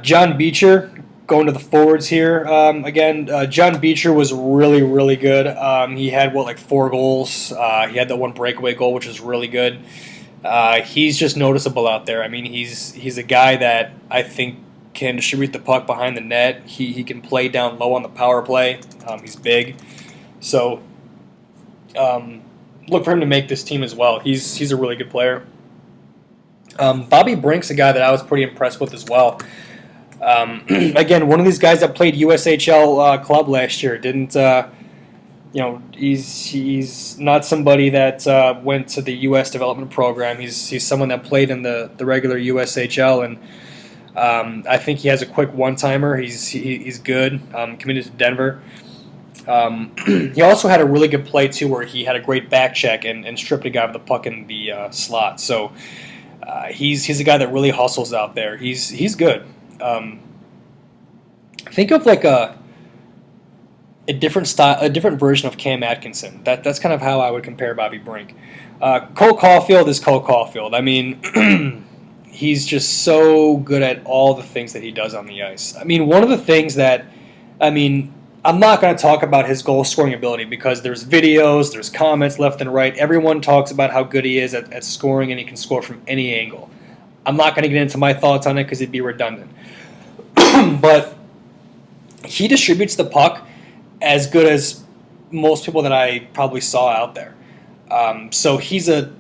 A: John Beecher, going to the forwards here again. John Beecher was really, really good. He had, 4 goals. He had that one breakaway goal, which was really good. He's just noticeable out there. I mean, he's a guy that I think can distribute the puck behind the net. He can play down low on the power play. He's big. So look for him to make this team as well. He's a really good player. Bobby Brink's a guy that I was pretty impressed with as well. Again, one of these guys that played USHL club last year. Didn't he's not somebody that went to the U.S. development program. He's someone that played in the regular USHL, and I think he has a quick one-timer. He's good. Committed to Denver. He also had a really good play too, where he had a great back check and stripped a guy with the puck in the slot. So he's a guy that really hustles out there. He's good. Think of like a different style, a different version of Cam Atkinson. That's kind of how I would compare Bobby Brink. Cole Caulfield is Cole Caulfield. I mean, he's just so good at all the things that he does on the ice. I mean, one of the things that, I'm not going to talk about his goal scoring ability because there's videos, there's comments left and right. Everyone talks about how good he is at scoring, and he can score from any angle. I'm not going to get into my thoughts on it because it'd be redundant. But he distributes the puck as good as most people that I probably saw out there. So he's a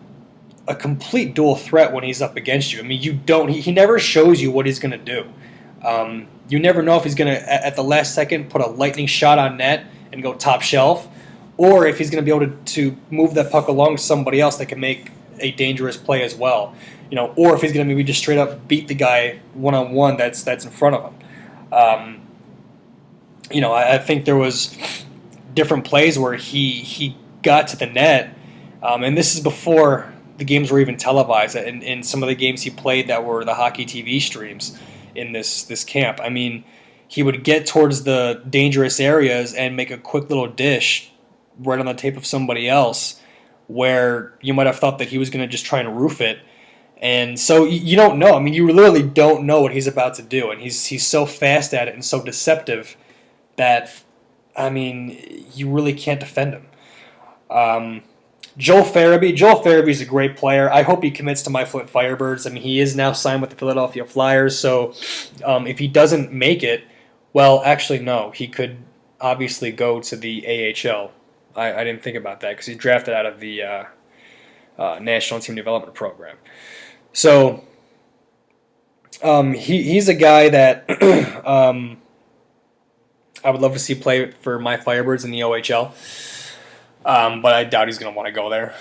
A: complete dual threat when he's up against you. I mean, he never shows you what he's going to do. You never know if he's going to, at the last second, put a lightning shot on net and go top shelf, or if he's going to be able to move that puck along to somebody else that can make a dangerous play as well. Or if he's going to maybe just straight up beat the guy one-on-one that's in front of him. I think there was different plays where he got to the net, and this is before the games were even televised. In some of the games he played that were the hockey TV streams in this camp, I mean, he would get towards the dangerous areas and make a quick little dish right on the tape of somebody else, where you might have thought that he was going to just try and roof it. And so you don't know. I mean, you literally don't know what he's about to do, and he's so fast at it and so deceptive that, I mean, you really can't defend him. Um, Joel Farabee. Joel Farabee's a great player. I hope he commits to my Flint Firebirds. I mean, he is now signed with the Philadelphia Flyers, so if he doesn't make it, well, actually, no. He could obviously go to the AHL. I didn't think about that because he's drafted out of the National Team Development Program. So he's a guy that I would love to see play for my Firebirds in the OHL. But I doubt he's going to want to go there,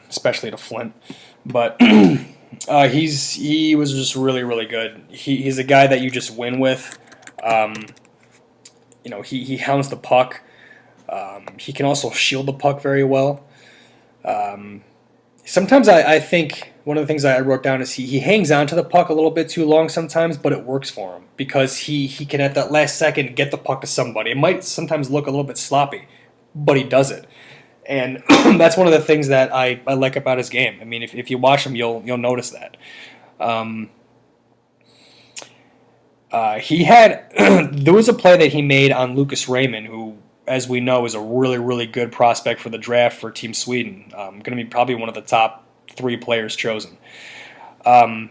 A: especially to Flint. But he was just really, really good. He's a guy that you just win with. He hounds the puck. He can also shield the puck very well. Sometimes I think one of the things I wrote down is he hangs on to the puck a little bit too long sometimes, but it works for him because he can at that last second get the puck to somebody. It might sometimes look a little bit sloppy, but he does it. And that's one of the things that I like about his game. I mean, if you watch him, you'll notice that. There was a play that he made on Lucas Raymond, who, as we know, is a really, really good prospect for the draft for Team Sweden. Going to be probably one of the top 3 players chosen. He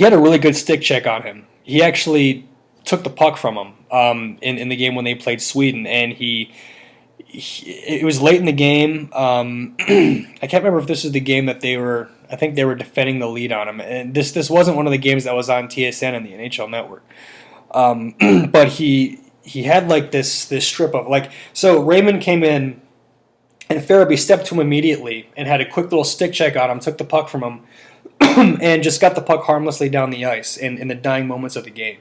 A: had a really good stick check on him. He actually took the puck from him in the game when they played Sweden, and it was late in the game. I can't remember if this was the game that I think they were defending the lead on him. And this wasn't one of the games that was on TSN and the NHL Network. But he had like this strip of so Raymond came in and Farabee stepped to him immediately and had a quick little stick check on him, took the puck from him, and just got the puck harmlessly down the ice in the dying moments of the game.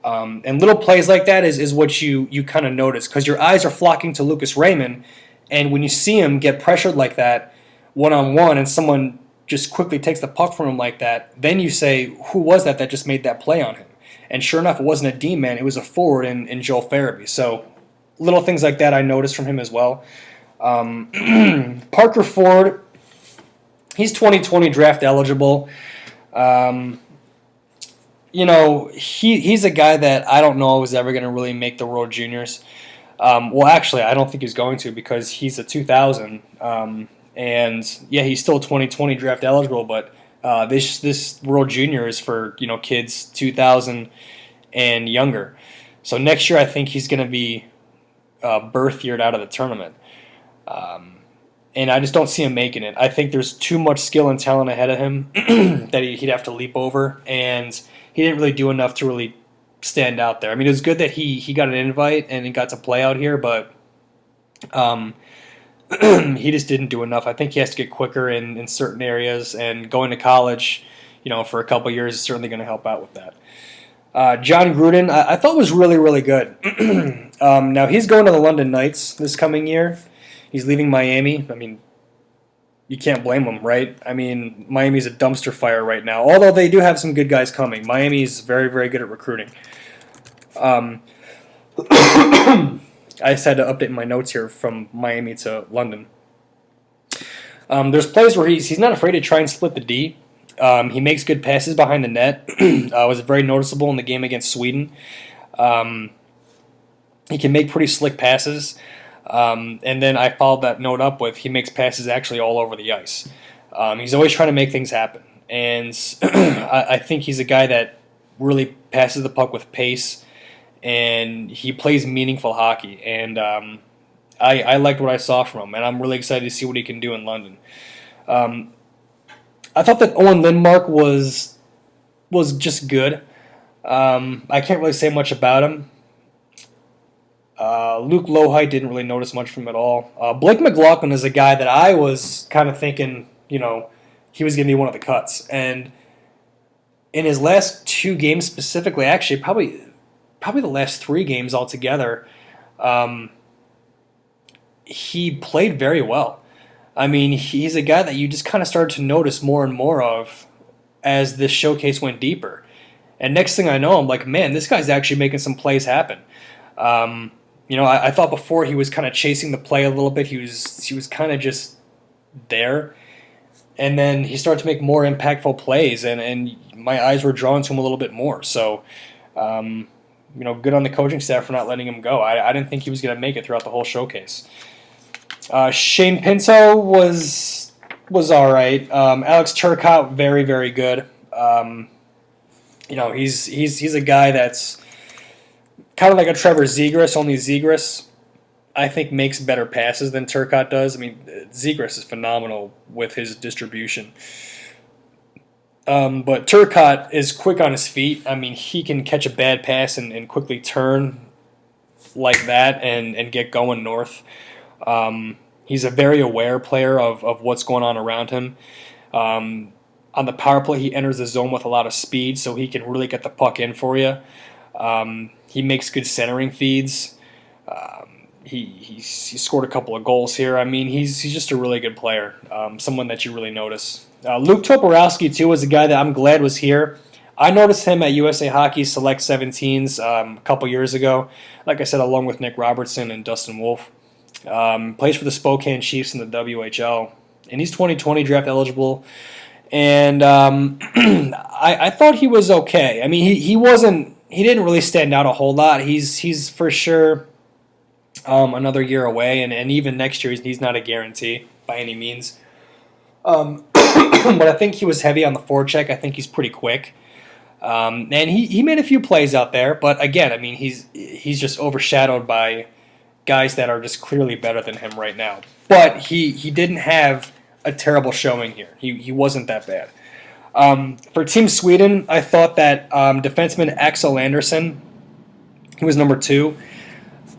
A: And little plays like that is what you kind of notice because your eyes are flocking to Lucas Raymond, and when you see him get pressured like that one-on-one and someone just quickly takes the puck from him like that, then you say, who was that just made that play on him? And sure enough, it wasn't a D-man, it was a forward in Joel Farabee. So little things like that I noticed from him as well. Parker Ford, he's 2020 draft eligible. He's a guy that I don't know is ever going to really make the World Juniors. Well, actually, I don't think he's going to because he's a 2000. And, yeah, he's still 2020 draft eligible, but this World Junior is for, kids 2000 and younger. So next year I think he's going to be birth yeared out of the tournament. And I just don't see him making it. I think there's too much skill and talent ahead of him that he'd have to leap over, and he didn't really do enough to really stand out there. I mean, it was good that he got an invite and he got to play out here, but he just didn't do enough. I think he has to get quicker in certain areas, and going to college, for a couple of years is certainly going to help out with that. John Gruden, I thought was really, really good. Now, he's going to the London Knights this coming year. He's leaving Miami. I mean, you can't blame him, right? I mean, Miami's a dumpster fire right now, although they do have some good guys coming. Miami's very, very good at recruiting. I just had to update my notes here from Miami to London. There's plays where he's not afraid to try and split the D. He makes good passes behind the net. Was very noticeable in the game against Sweden. He can make pretty slick passes. And then I followed that note up with he makes passes actually all over the ice. He's always trying to make things happen. And I think he's a guy that really passes the puck with pace, and he plays meaningful hockey. And I liked what I saw from him, and I'm really excited to see what he can do in London. I thought that Owen Lindmark was just good. I can't really say much about him. Luke Lohite didn't really notice much from him at all. Blake McLaughlin is a guy that I was kind of thinking, he was going to be one of the cuts. And in his last 2 games specifically, actually probably the last 3 games altogether, he played very well. I mean, he's a guy that you just kind of started to notice more and more of as this showcase went deeper. And next thing I know, I'm like, man, this guy's actually making some plays happen. I thought before he was kind of chasing the play a little bit. He was kind of just there. And then he started to make more impactful plays, and my eyes were drawn to him a little bit more. So, good on the coaching staff for not letting him go. I didn't think he was going to make it throughout the whole showcase. Shane Pinto was all right. Alex Turcotte, very, very good. He's a guy that's kind of like a Trevor Zegras, only Zegras, I think, makes better passes than Turcotte does. I mean, Zegras is phenomenal with his distribution. But Turcotte is quick on his feet. I mean, he can catch a bad pass and quickly turn like that and get going north. He's a very aware player of what's going on around him. On the power play, he enters the zone with a lot of speed, so he can really get the puck in for you. He makes good centering feeds. He scored a couple of goals here. I mean, he's just a really good player, someone that you really notice. Luke Toporowski, too, was a guy that I'm glad was here. I noticed him at USA Hockey Select 17s a couple years ago, like I said, along with Nick Robertson and Dustin Wolf. Plays for the Spokane Chiefs in the WHL, and he's 2020 draft eligible. And I thought he was okay. I mean, he didn't really stand out a whole lot. He's for sure another year away, and even next year he's not a guarantee by any means. But I think he was heavy on the forecheck. I think he's pretty quick. And he made a few plays out there, but again, I mean, he's just overshadowed by guys that are just clearly better than him right now. But he didn't have a terrible showing here. He wasn't that bad. For Team Sweden, I thought that defenseman Axel Andersson, he was number 2.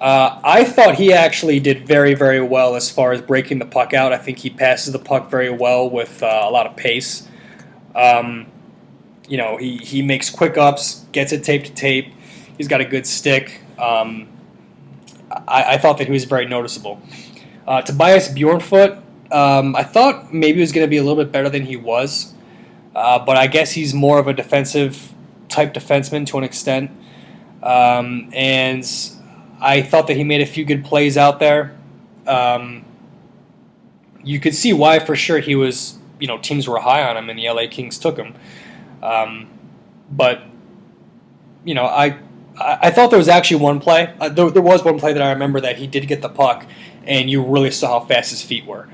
A: I thought he actually did very, very well as far as breaking the puck out. I think he passes the puck very well with a lot of pace. He makes quick ups, gets it tape to tape. He's got a good stick. I thought that he was very noticeable. Tobias Bjornfoot, I thought maybe he was going to be a little bit better than he was. But I guess he's more of a defensive type defenseman to an extent. And I thought that he made a few good plays out there. You could see why for sure he was, teams were high on him and the LA Kings took him. But I thought there was actually one play. There was one play that I remember that he did get the puck, and you really saw how fast his feet were.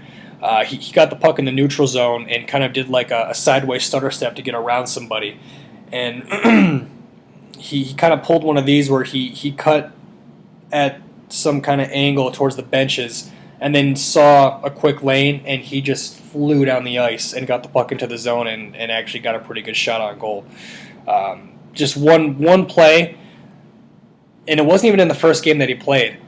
A: He got the puck in the neutral zone and kind of did like a sideways stutter step to get around somebody. And he kind of pulled one of these where he cut at some kind of angle towards the benches and then saw a quick lane, and he just flew down the ice and got the puck into the zone and actually got a pretty good shot on goal. Just one play, and it wasn't even in the first game that he played.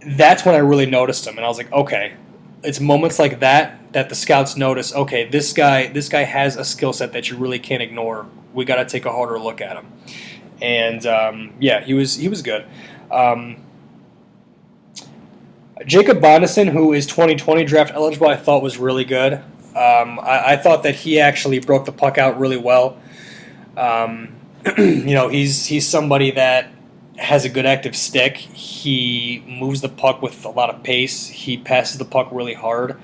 A: That's when I really noticed him, and I was like, okay, it's moments like that the scouts notice, okay, this guy has a skill set that you really can't ignore. We got to take a harder look at him. And he was good. Jacob Bonison, who is 2020 draft eligible, I thought was really good. I thought that he actually broke the puck out really well. He's somebody that has a good active stick. He moves the puck with a lot of pace. He passes the puck really hard.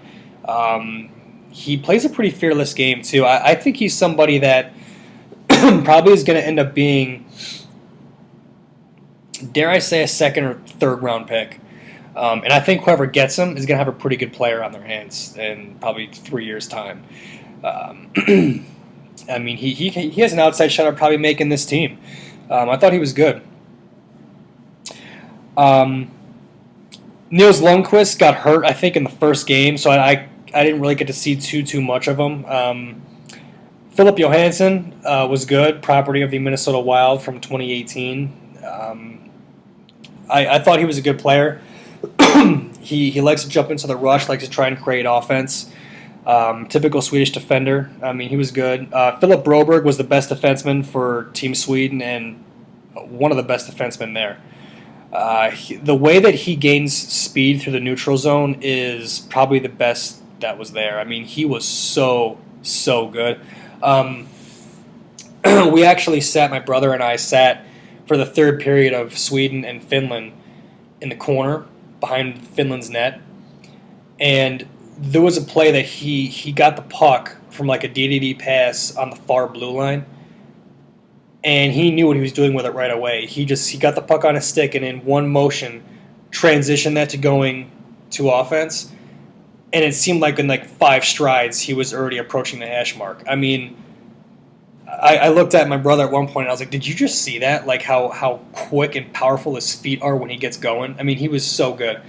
A: He plays a pretty fearless game, too. I think he's somebody that probably is going to end up being, dare I say, a second or third round pick. And I think whoever gets him is going to have a pretty good player on their hands in probably 3 years' time. I mean, he has an outside shot of probably making this team. I thought he was good. Niels Lundqvist got hurt, I think, in the first game, so I didn't really get to see too much of him. Philip Johansson was good, property of the Minnesota Wild from 2018. I thought he was a good player. He likes to jump into the rush, likes to try and create offense. Typical Swedish defender. I mean, he was good. Philip Broberg was the best defenseman for Team Sweden and one of the best defensemen there. The way that he gains speed through the neutral zone is probably the best that was there. I mean, he was so good. We actually my brother and I sat for the third period of Sweden and Finland in the corner behind Finland's net. And there was a play that he got the puck from like a DDD pass on the far blue line, and he knew what he was doing with it right away. He got the puck on his stick and in one motion transitioned that to going to offense, and it seemed like in like 5 strides he was already approaching the hash mark. I mean, I looked at my brother at one point and I was like, did you just see that? Like how quick and powerful his feet are when he gets going? I mean, he was so good.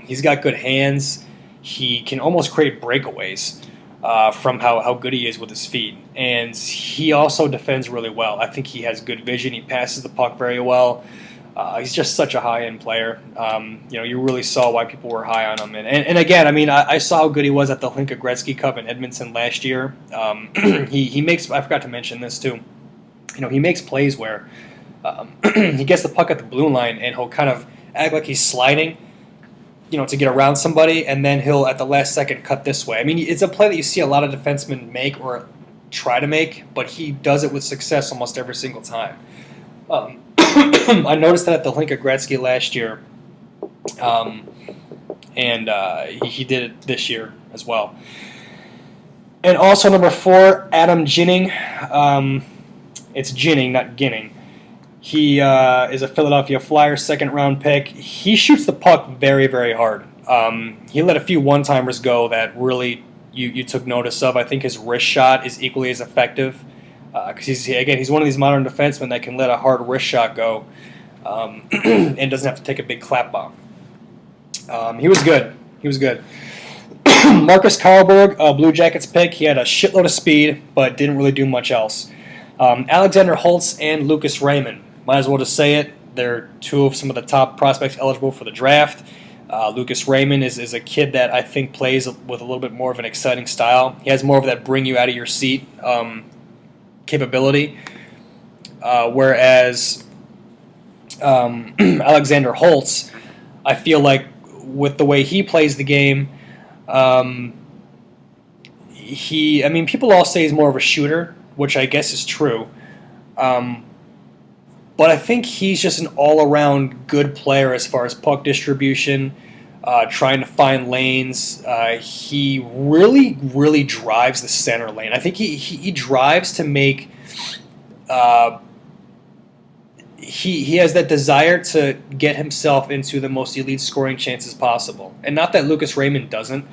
A: He's got good hands. He can almost create breakaways from how good he is with his feet. And he also defends really well. I think he has good vision. He passes the puck very well. He's just such a high-end player. You really saw why people were high on him. And again, I mean, I saw how good he was at the Hlinka Gretzky Cup in Edmonton last year. He makes, I forgot to mention this too, he makes plays where he gets the puck at the blue line and he'll kind of act like he's sliding, to get around somebody, and then he'll, at the last second, cut this way. I mean, it's a play that you see a lot of defensemen make or try to make, but he does it with success almost every single time. I noticed that at the Hlinka Gretzky last year, and he did it this year as well. And also number 4, Adam Ginning. It's Ginning, not Ginning. He is a Philadelphia Flyers second-round pick. He shoots the puck very, very hard. He let a few one-timers go that really you took notice of. I think his wrist shot is equally as effective. Because he's one of these modern defensemen that can let a hard wrist shot go and doesn't have to take a big clap bomb. He was good. Marcus Karlberg, Blue Jackets pick. He had a shitload of speed, but didn't really do much else. Alexander Holtz and Lucas Raymond. Might as well just say it. They're 2 of some of the top prospects eligible for the draft. Lucas Raymond is a kid that I think plays with a little bit more of an exciting style. He has more of that bring you out of your seat capability, whereas Alexander Holtz, I feel like with the way he plays the game, people all say he's more of a shooter, which I guess is true, but I think he's just an all-around good player as far as puck distribution, trying to find lanes. He really, really drives the center lane. I think he drives to make. He has that desire to get himself into the most elite scoring chances possible, and not that Lucas Raymond doesn't.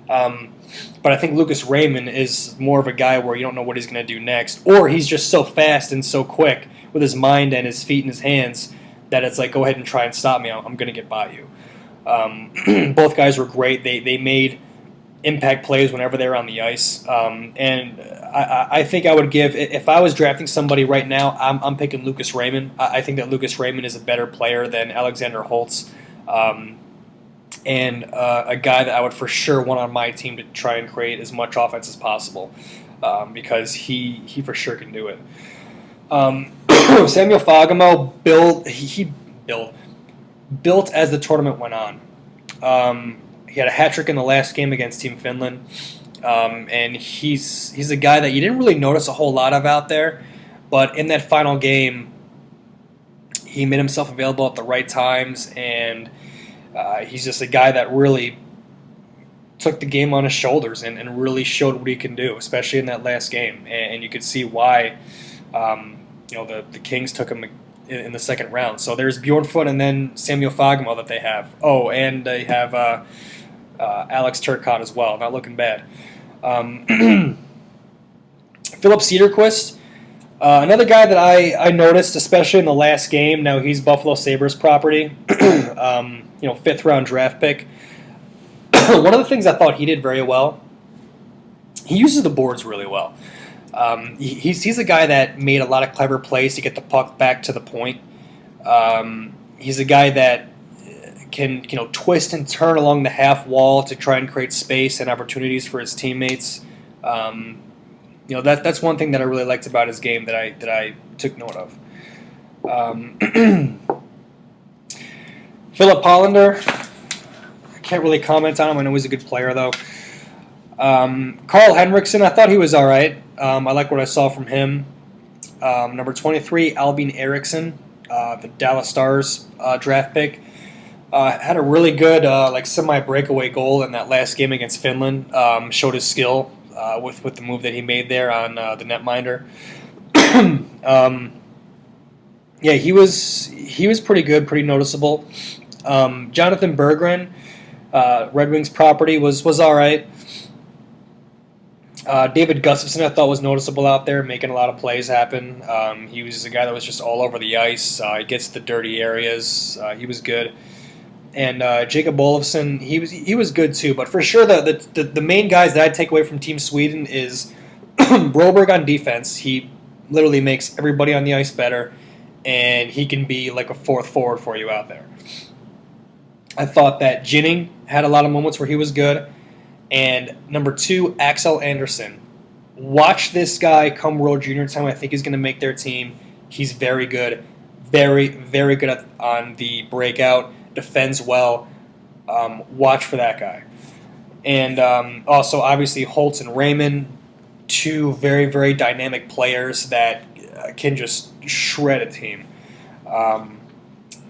A: But I think Lucas Raymond is more of a guy where you don't know what he's going to do next, or he's just so fast and so quick with his mind and his feet and his hands that it's like, go ahead and try and stop me. I'm going to get by you. Both guys were great. They made impact plays whenever they were on the ice. And I think I would give, if I was drafting somebody right now, I'm picking Lucas Raymond. I think that Lucas Raymond is a better player than Alexander Holtz. And a guy that I would for sure want on my team to try and create as much offense as possible, because he for sure can do it. Samuel Fagemo built as the tournament went on. He had a hat trick in the last game against Team Finland, and he's a guy that you didn't really notice a whole lot of out there, but in that final game, he made himself available at the right times, and he's just a guy that really took the game on his shoulders and really showed what he can do, especially in that last game. And you could see why the Kings took him in the second round. So there's Bjornfoot and then Samuel Fagemo that they have. Oh, and they have Alex Turcotte as well. Not looking bad. Philip Cederquist, another guy that I noticed, especially in the last game. Now he's Buffalo Sabres property. 5th round draft pick. One of the things I thought he did very well, he uses the boards really well. He's a guy that made a lot of clever plays to get the puck back to the point. He's a guy that can twist and turn along the half wall to try and create space and opportunities for his teammates. That's one thing that I really liked about his game that I took note of. Philip Hollander, I can't really comment on him. I know he's a good player, though. Carl Henriksen, I thought he was all right. I like what I saw from him. Number 23, Albin Eriksson, the Dallas Stars draft pick. Had a really good like semi-breakaway goal in that last game against Finland. Showed his skill with the move that he made there on the netminder. um, yeah, he was pretty good, pretty noticeable. Jonathan Berggren, Red Wings property, was all right. David Gustafson, I thought, was noticeable out there, making a lot of plays happen. He was a guy that was just all over the ice. He gets the dirty areas. He was good. And Jacob Olofsson, he was good too. But for sure, the main guys that I'd take away from Team Sweden is Broberg on defense. He literally makes everybody on the ice better, and he can be like a fourth forward for you out there. I thought that Ginning had a lot of moments where he was good. And number 2, Axel Anderson. Watch this guy come World Junior time. I think he's going to make their team. He's very good. Very, very good on the breakout. Defends well. Watch for that guy. And also, obviously, Holtz and Raymond, 2 very, very dynamic players that can just shred a team.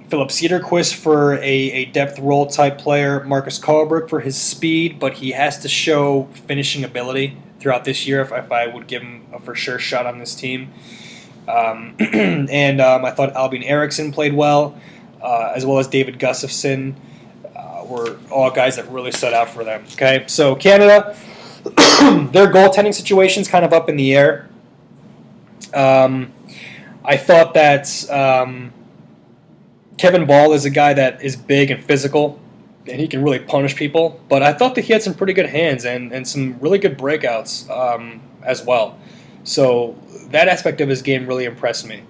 A: Philip Cederquist for a depth role type player. Marcus Karlberg for his speed, but he has to show finishing ability throughout this year if I would give him a for sure shot on this team. And I thought Albin Eriksson played well, as well as David Gustafson. Were all guys that really stood out for them. Okay, so Canada, their goaltending situation's kind of up in the air. I thought that Kevin Ball is a guy that is big and physical, and he can really punish people. But I thought that he had some pretty good hands and some really good breakouts as well. So that aspect of his game really impressed me.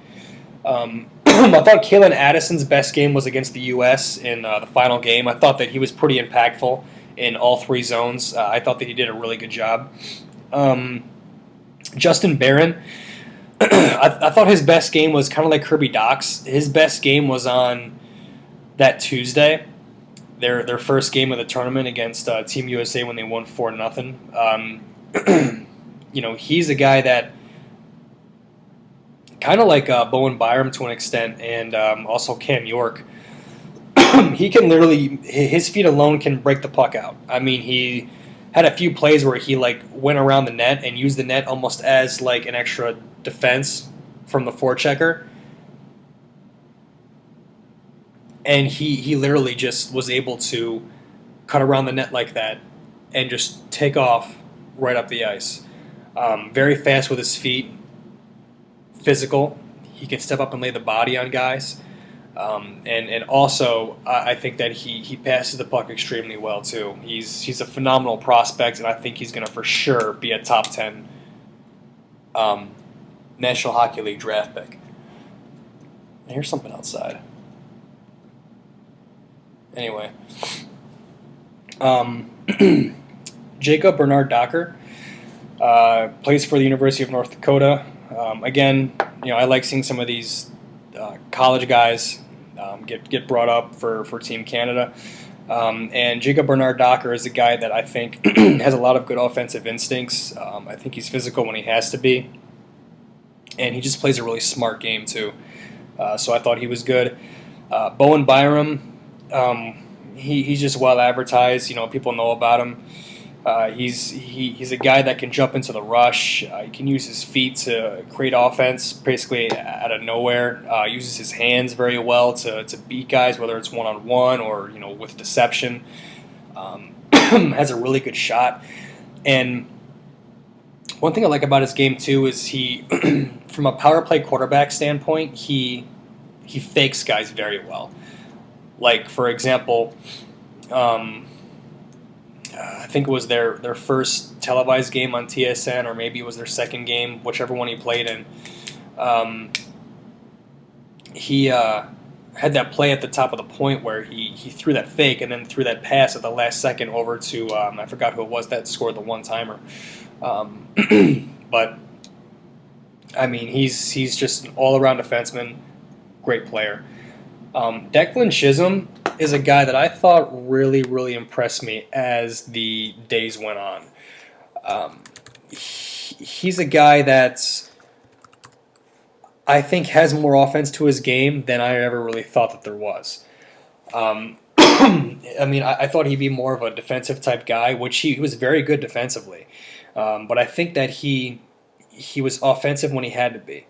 A: I thought Kalen Addison's best game was against the U.S. in the final game. I thought that he was pretty impactful in all 3 zones. I thought that he did a really good job. Justin Barron, I thought his best game was kind of like Kirby Doc's. His best game was on that Tuesday, their first game of the tournament against Team USA when they won 4-0. He's a guy that kind of like Bowen Byram to an extent, and also Cam York. He can literally, his feet alone can break the puck out. I mean, he had a few plays where he like went around the net and used the net almost as like an extra defense from the forechecker. And he literally just was able to cut around the net like that and just take off right up the ice. Very fast with his feet, physical. He can step up and lay the body on guys. And also, I think that he passes the puck extremely well, too. He's a phenomenal prospect, and I think he's going to for sure be a top 10 National Hockey League draft pick. Here's something outside. Anyway. Jacob Bernard Docker plays for the University of North Dakota. Again, I like seeing some of these college guys get brought up for Team Canada. And Jacob Bernard Docker is a guy that I think has a lot of good offensive instincts. I think he's physical when he has to be. And he just plays a really smart game, too. So I thought he was good. Bowen Byram, he's just well advertised. People know about him. He's a guy that can jump into the rush. He can use his feet to create offense basically out of nowhere. Uses his hands very well to beat guys, whether it's one-on-one or with deception. Has a really good shot. And one thing I like about his game too is he, from a power play quarterback standpoint, he fakes guys very well. Like for example, I think it was their first televised game on TSN, or maybe it was their second game, whichever one he played in. He had that play at the top of the point where he threw that fake and then threw that pass at the last second over to, I forgot who it was that scored the one-timer. But, I mean, he's just an all-around defenseman, great player. Declan Chisholm is a guy that I thought really, really impressed me as the days went on. He's a guy that I think has more offense to his game than I ever really thought that there was. I mean, I thought he'd be more of a defensive type guy, which he was very good defensively. But I think that he was offensive when he had to be.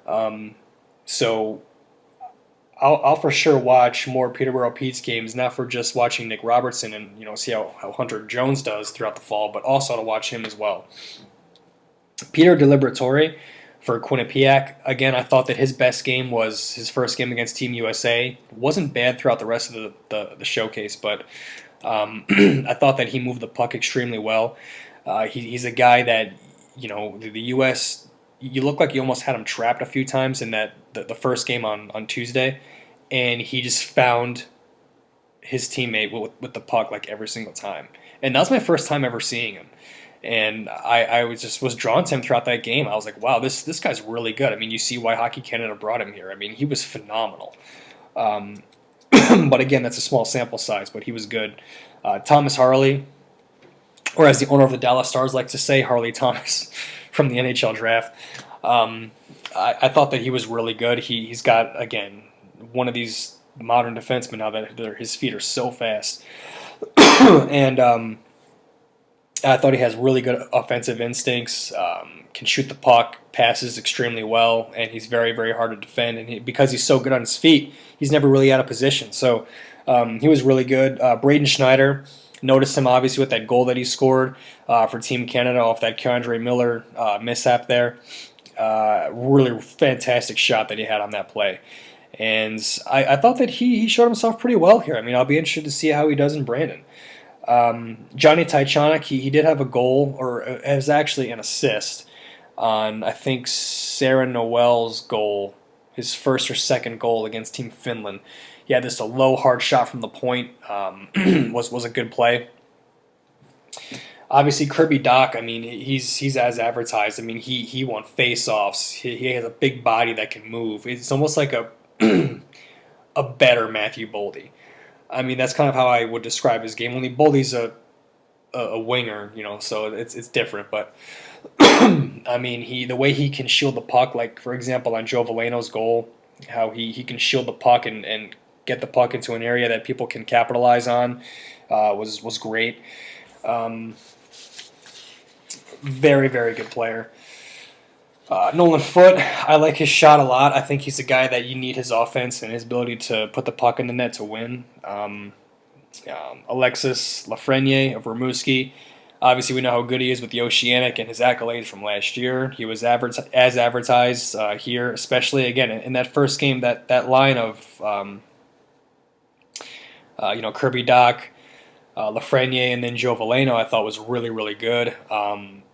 A: Um, so I'll for sure watch more Peterborough Pete's games, not for just watching Nick Robertson and see how Hunter Jones does throughout the fall, but also to watch him as well. Peter Deliberatore for Quinnipiac. Again, I thought that his best game was his first game against Team USA. Wasn't bad throughout the rest of the showcase, but I thought that he moved the puck extremely well. He's a guy that, the U.S., you look like you almost had him trapped a few times in the first game on Tuesday, and he just found his teammate with the puck like every single time. And that was my first time ever seeing him. And I was drawn to him throughout that game. I was like, wow, this guy's really good. I mean, you see why Hockey Canada brought him here. I mean, he was phenomenal. But again, that's a small sample size, but he was good. Thomas Harley, or as the owner of the Dallas Stars likes to say, Harley Thomas from the NHL draft. I thought that he was really good. He's got, again, one of these modern defensemen now that his feet are so fast. And I thought he has really good offensive instincts, can shoot the puck, passes extremely well, and he's very, very hard to defend. And because he's so good on his feet, he's never really out of position. So he was really good. Braden Schneider, noticed him obviously with that goal that he scored for Team Canada off that Keandre Miller mishap there. Really fantastic shot that he had on that play. And I thought that he showed himself pretty well here. I mean, I'll be interested to see how he does in Brandon. Johnny Taichonic, he did have a goal, or it was actually an assist on, I think, Sarah Noel's goal, his first or second goal against Team Finland. He had this a low, hard shot from the point, was a good play. Obviously, Kirby Doc, I mean, he's as advertised. I mean, he won face-offs. He has a big body that can move. It's almost like a better Matthew Boldy. I mean, that's kind of how I would describe his game. Only Boldy's a winger, so it's different. But I mean, the way he can shield the puck, like for example on Joe Veleno's goal, how he can shield the puck and get the puck into an area that people can capitalize on, was great. Very, very good player. Nolan Foote, I like his shot a lot. I think he's a guy that you need his offense and his ability to put the puck in the net to win. Alexis Lafreniere of Rimouski, obviously we know how good he is with the Oceanic and his accolades from last year. He was as advertised here, especially, again, in that first game, that line of Kirby Doc, Lafreniere, and then Joe Veleno I thought was really, really good.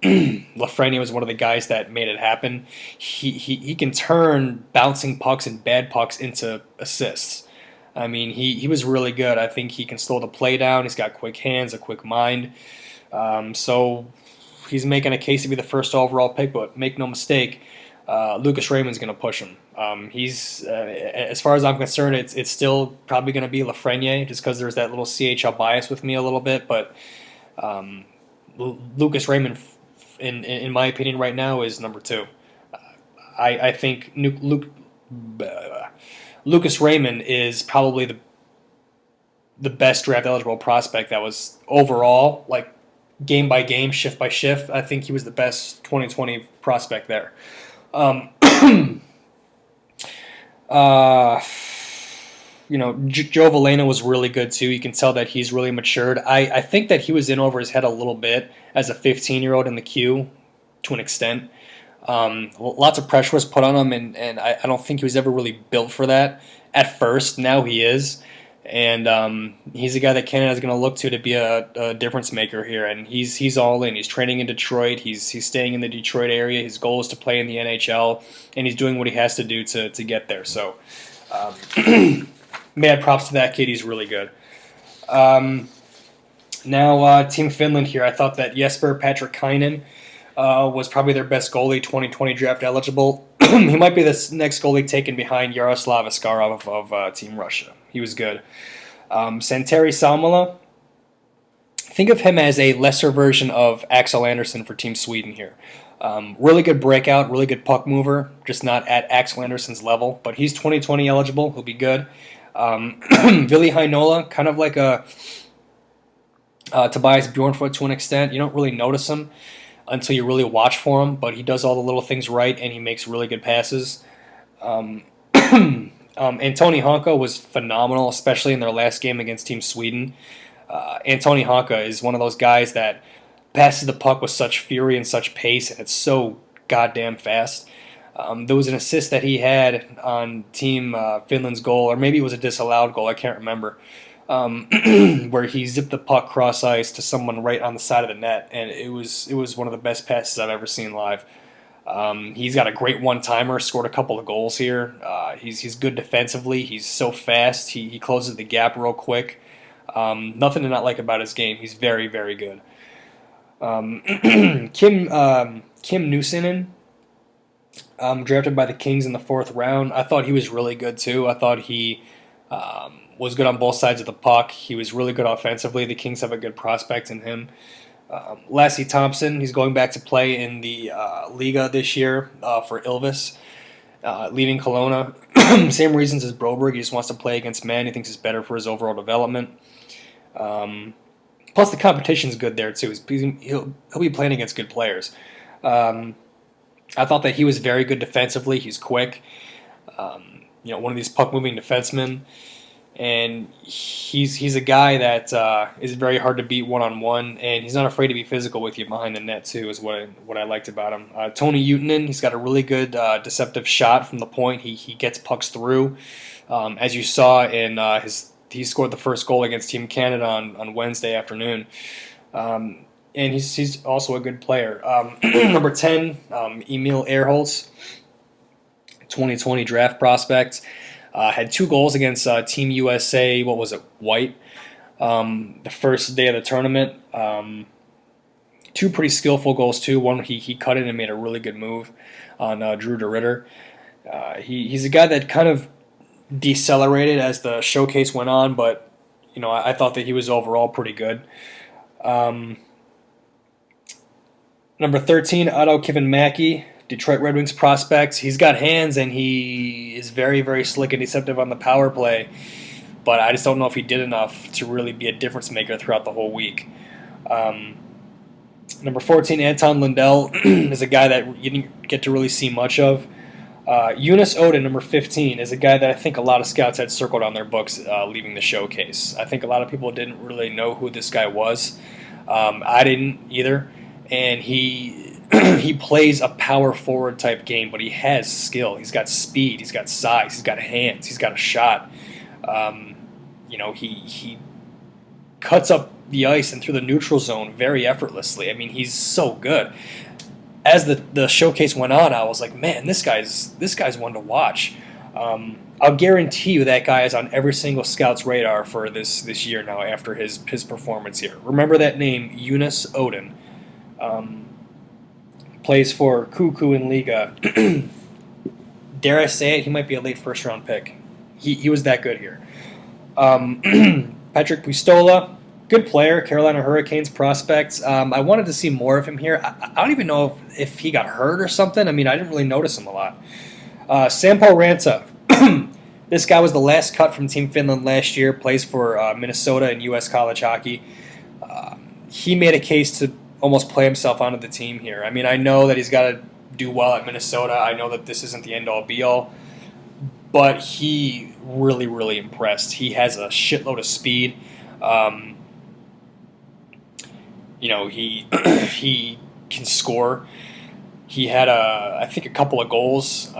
A: Lafreniere was one of the guys that made it happen. He can turn bouncing pucks and bad pucks into assists. I mean, he was really good. I think he can slow the play down. He's got quick hands, a quick mind. So he's making a case to be the first overall pick, but make no mistake, Lucas Raymond's going to push him. He's as far as I'm concerned, it's still probably going to be Lafreniere, just because there's that little CHL bias with me a little bit. But Lucas Raymond, in my opinion, right now is number 2. I think Lucas Raymond is probably the best draft eligible prospect that was overall, like game by game, shift by shift. I think he was the best 2020 prospect there. Joe Veleno was really good too. You can tell that he's really matured. I think that he was in over his head a little bit as a 15-year-old in the queue to an extent. Lots of pressure was put on him, and I don't think he was ever really built for that at first. Now he is. And he's a guy that Canada is going to look to be a difference maker here. And he's all in. He's training in Detroit. He's staying in the Detroit area. His goal is to play in the NHL, and he's doing what he has to do to get there. So, mad props to that kid. He's really good. Now, Team Finland here. I thought that Jesper Patrickinen was probably their best goalie, 2020 draft eligible. He might be the next goalie taken behind Yaroslav Askarov of Team Russia. He was good. Santeri Salmela, think of him as a lesser version of Axel Andersson for Team Sweden here. Really good breakout, really good puck mover, just not at Axel Andersson's level, but he's 2020 eligible. He'll be good. Ville Heinola, kind of like a Tobias Bjornfoot to an extent. You don't really notice him until you really watch for him, but he does all the little things right and he makes really good passes. Um, Antoni Honka was phenomenal, especially in their last game against Team Sweden. Antoni Honka is one of those guys that passes the puck with such fury and such pace, and it's so goddamn fast. There was an assist that he had on Team Finland's goal, or maybe it was a disallowed goal, I can't remember, where he zipped the puck cross ice to someone right on the side of the net, and it was one of the best passes I've ever seen live. He's got a great one-timer, scored a couple of goals here. He's good defensively. He's so fast. He closes the gap real quick. Nothing to not like about his game. He's very, very good. Kim Nuusinen, drafted by the Kings in the 4th round. I thought he was really good too. I thought he was good on both sides of the puck. He was really good offensively. The Kings have a good prospect in him. Lassie Thompson, he's going back to play in the Liga this year for Ilves, leaving Kelowna. Same reasons as Broberg. He just wants to play against men. He thinks it's better for his overall development. Plus, the competition's good there too. He'll be playing against good players. I thought that he was very good defensively. He's quick. One of these puck-moving defensemen. And he's a guy that is very hard to beat one-on-one, and he's not afraid to be physical with you behind the net too. Is what I liked about him. Toni Uutinen, he's got a really good deceptive shot from the point. He gets pucks through, as you saw in he scored the first goal against Team Canada on Wednesday afternoon. And he's also a good player. Number 10, Emil Ehrholz, 2020 draft prospect. Had 2 goals against Team USA, White, the first day of the tournament. 2 pretty skillful goals, too. One, he cut in and made a really good move on Drew DeRitter. He's a guy that kind of decelerated as the showcase went on, but I thought that he was overall pretty good. Number 13, Otto Kivenmäki, Detroit Red Wings prospect. He's got hands, and he is very, very slick and deceptive on the power play. But I just don't know if he did enough to really be a difference maker throughout the whole week. Number 14, Anton Lundell, is a guy that you didn't get to really see much of. Jonas Odin, number 15, is a guy that I think a lot of scouts had circled on their books leaving the showcase. I think a lot of people didn't really know who this guy was. I didn't either. And he plays a power forward type game, but he has skill. He's got speed. He's got size. He's got hands. He's got a shot. He cuts up the ice and through the neutral zone very effortlessly. I mean, he's so good. As the showcase went on, I was like, man, this guy's one to watch. I'll guarantee you that guy is on every single scout's radar for this year now after his performance here. Remember that name, Jonas Odin. Plays for Kuku in Liga. Dare I say it, he might be a late first-round pick. He was that good here. Patrick Puistola, good player, Carolina Hurricanes prospect. I wanted to see more of him here. I don't even know if he got hurt or something. I mean, I didn't really notice him a lot. Sampo Ranta. This guy was the last cut from Team Finland last year, plays for Minnesota in U.S. college hockey. He made a case to almost play himself onto the team here. I mean, I know that he's got to do well at Minnesota. I know that this isn't the end-all, be-all. But he really, really impressed. He has a shitload of speed. He can score. He had, I think, a couple of goals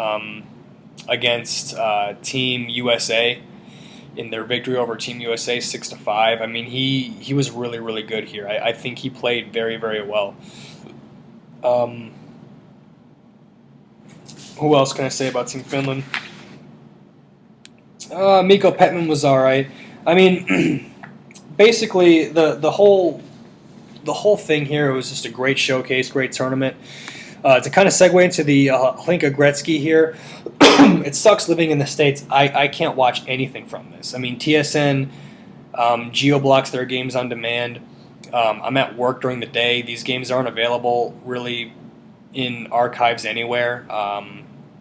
A: against Team USA in their victory over Team USA 6-5. I mean, he was really, really good here. I think he played very, very well. Who else can I say about Team Finland? Mikko Petman was all right. I mean, basically the whole thing here was just a great showcase, great tournament. To kind of segue into the Hlinka Gretzky here, it sucks living in the States. I can't watch anything from this. I mean, TSN geo-blocks their games on demand. I'm at work during the day. These games aren't available really in archives anywhere.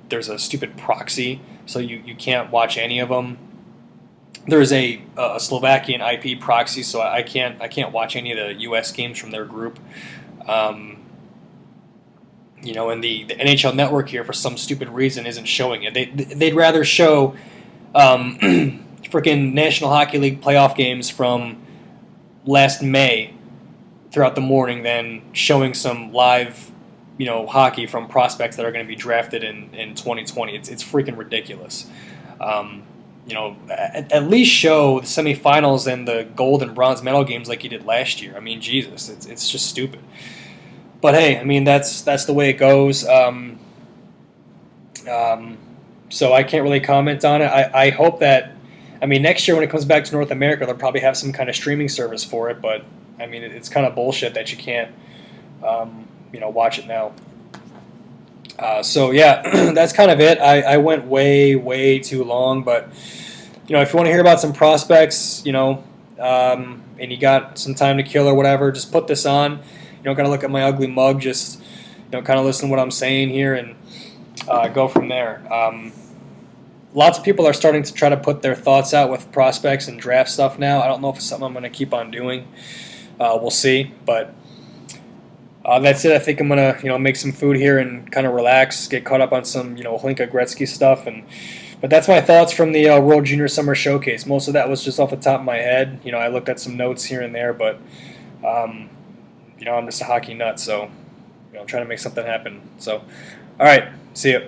A: There's a stupid proxy, so you can't watch any of them. there's a Slovakian IP proxy, so I can't watch any of the U.S. games from their group. Um, and the NHL Network here for some stupid reason isn't showing it. They'd rather show freaking National Hockey League playoff games from last May throughout the morning than showing some live, hockey from prospects that are going to be drafted in 2020. It's freaking ridiculous. Um, at least show the semifinals and the gold and bronze medal games like you did last year. I mean, Jesus, it's just stupid. But hey, I mean that's the way it goes. So I can't really comment on it. I hope that, I mean, next year when it comes back to North America, they'll probably have some kind of streaming service for it. But I mean, it's kind of bullshit that you can't, watch it now. So yeah, that's kind of it. I went way too long, but if you want to hear about some prospects, and you got some time to kill or whatever, just put this on. You don't got to look at my ugly mug. Just kind of listen to what I'm saying here and go from there. Lots of people are starting to try to put their thoughts out with prospects and draft stuff now. I don't know if it's something I'm going to keep on doing. We'll see, but. That's it. I think I'm gonna, make some food here and kind of relax, get caught up on some, Hlinka Gretzky stuff, but that's my thoughts from the World Junior Summer Showcase. Most of that was just off the top of my head. I looked at some notes here and there, but I'm just a hockey nut, so I'm trying to make something happen. So, all right, see you.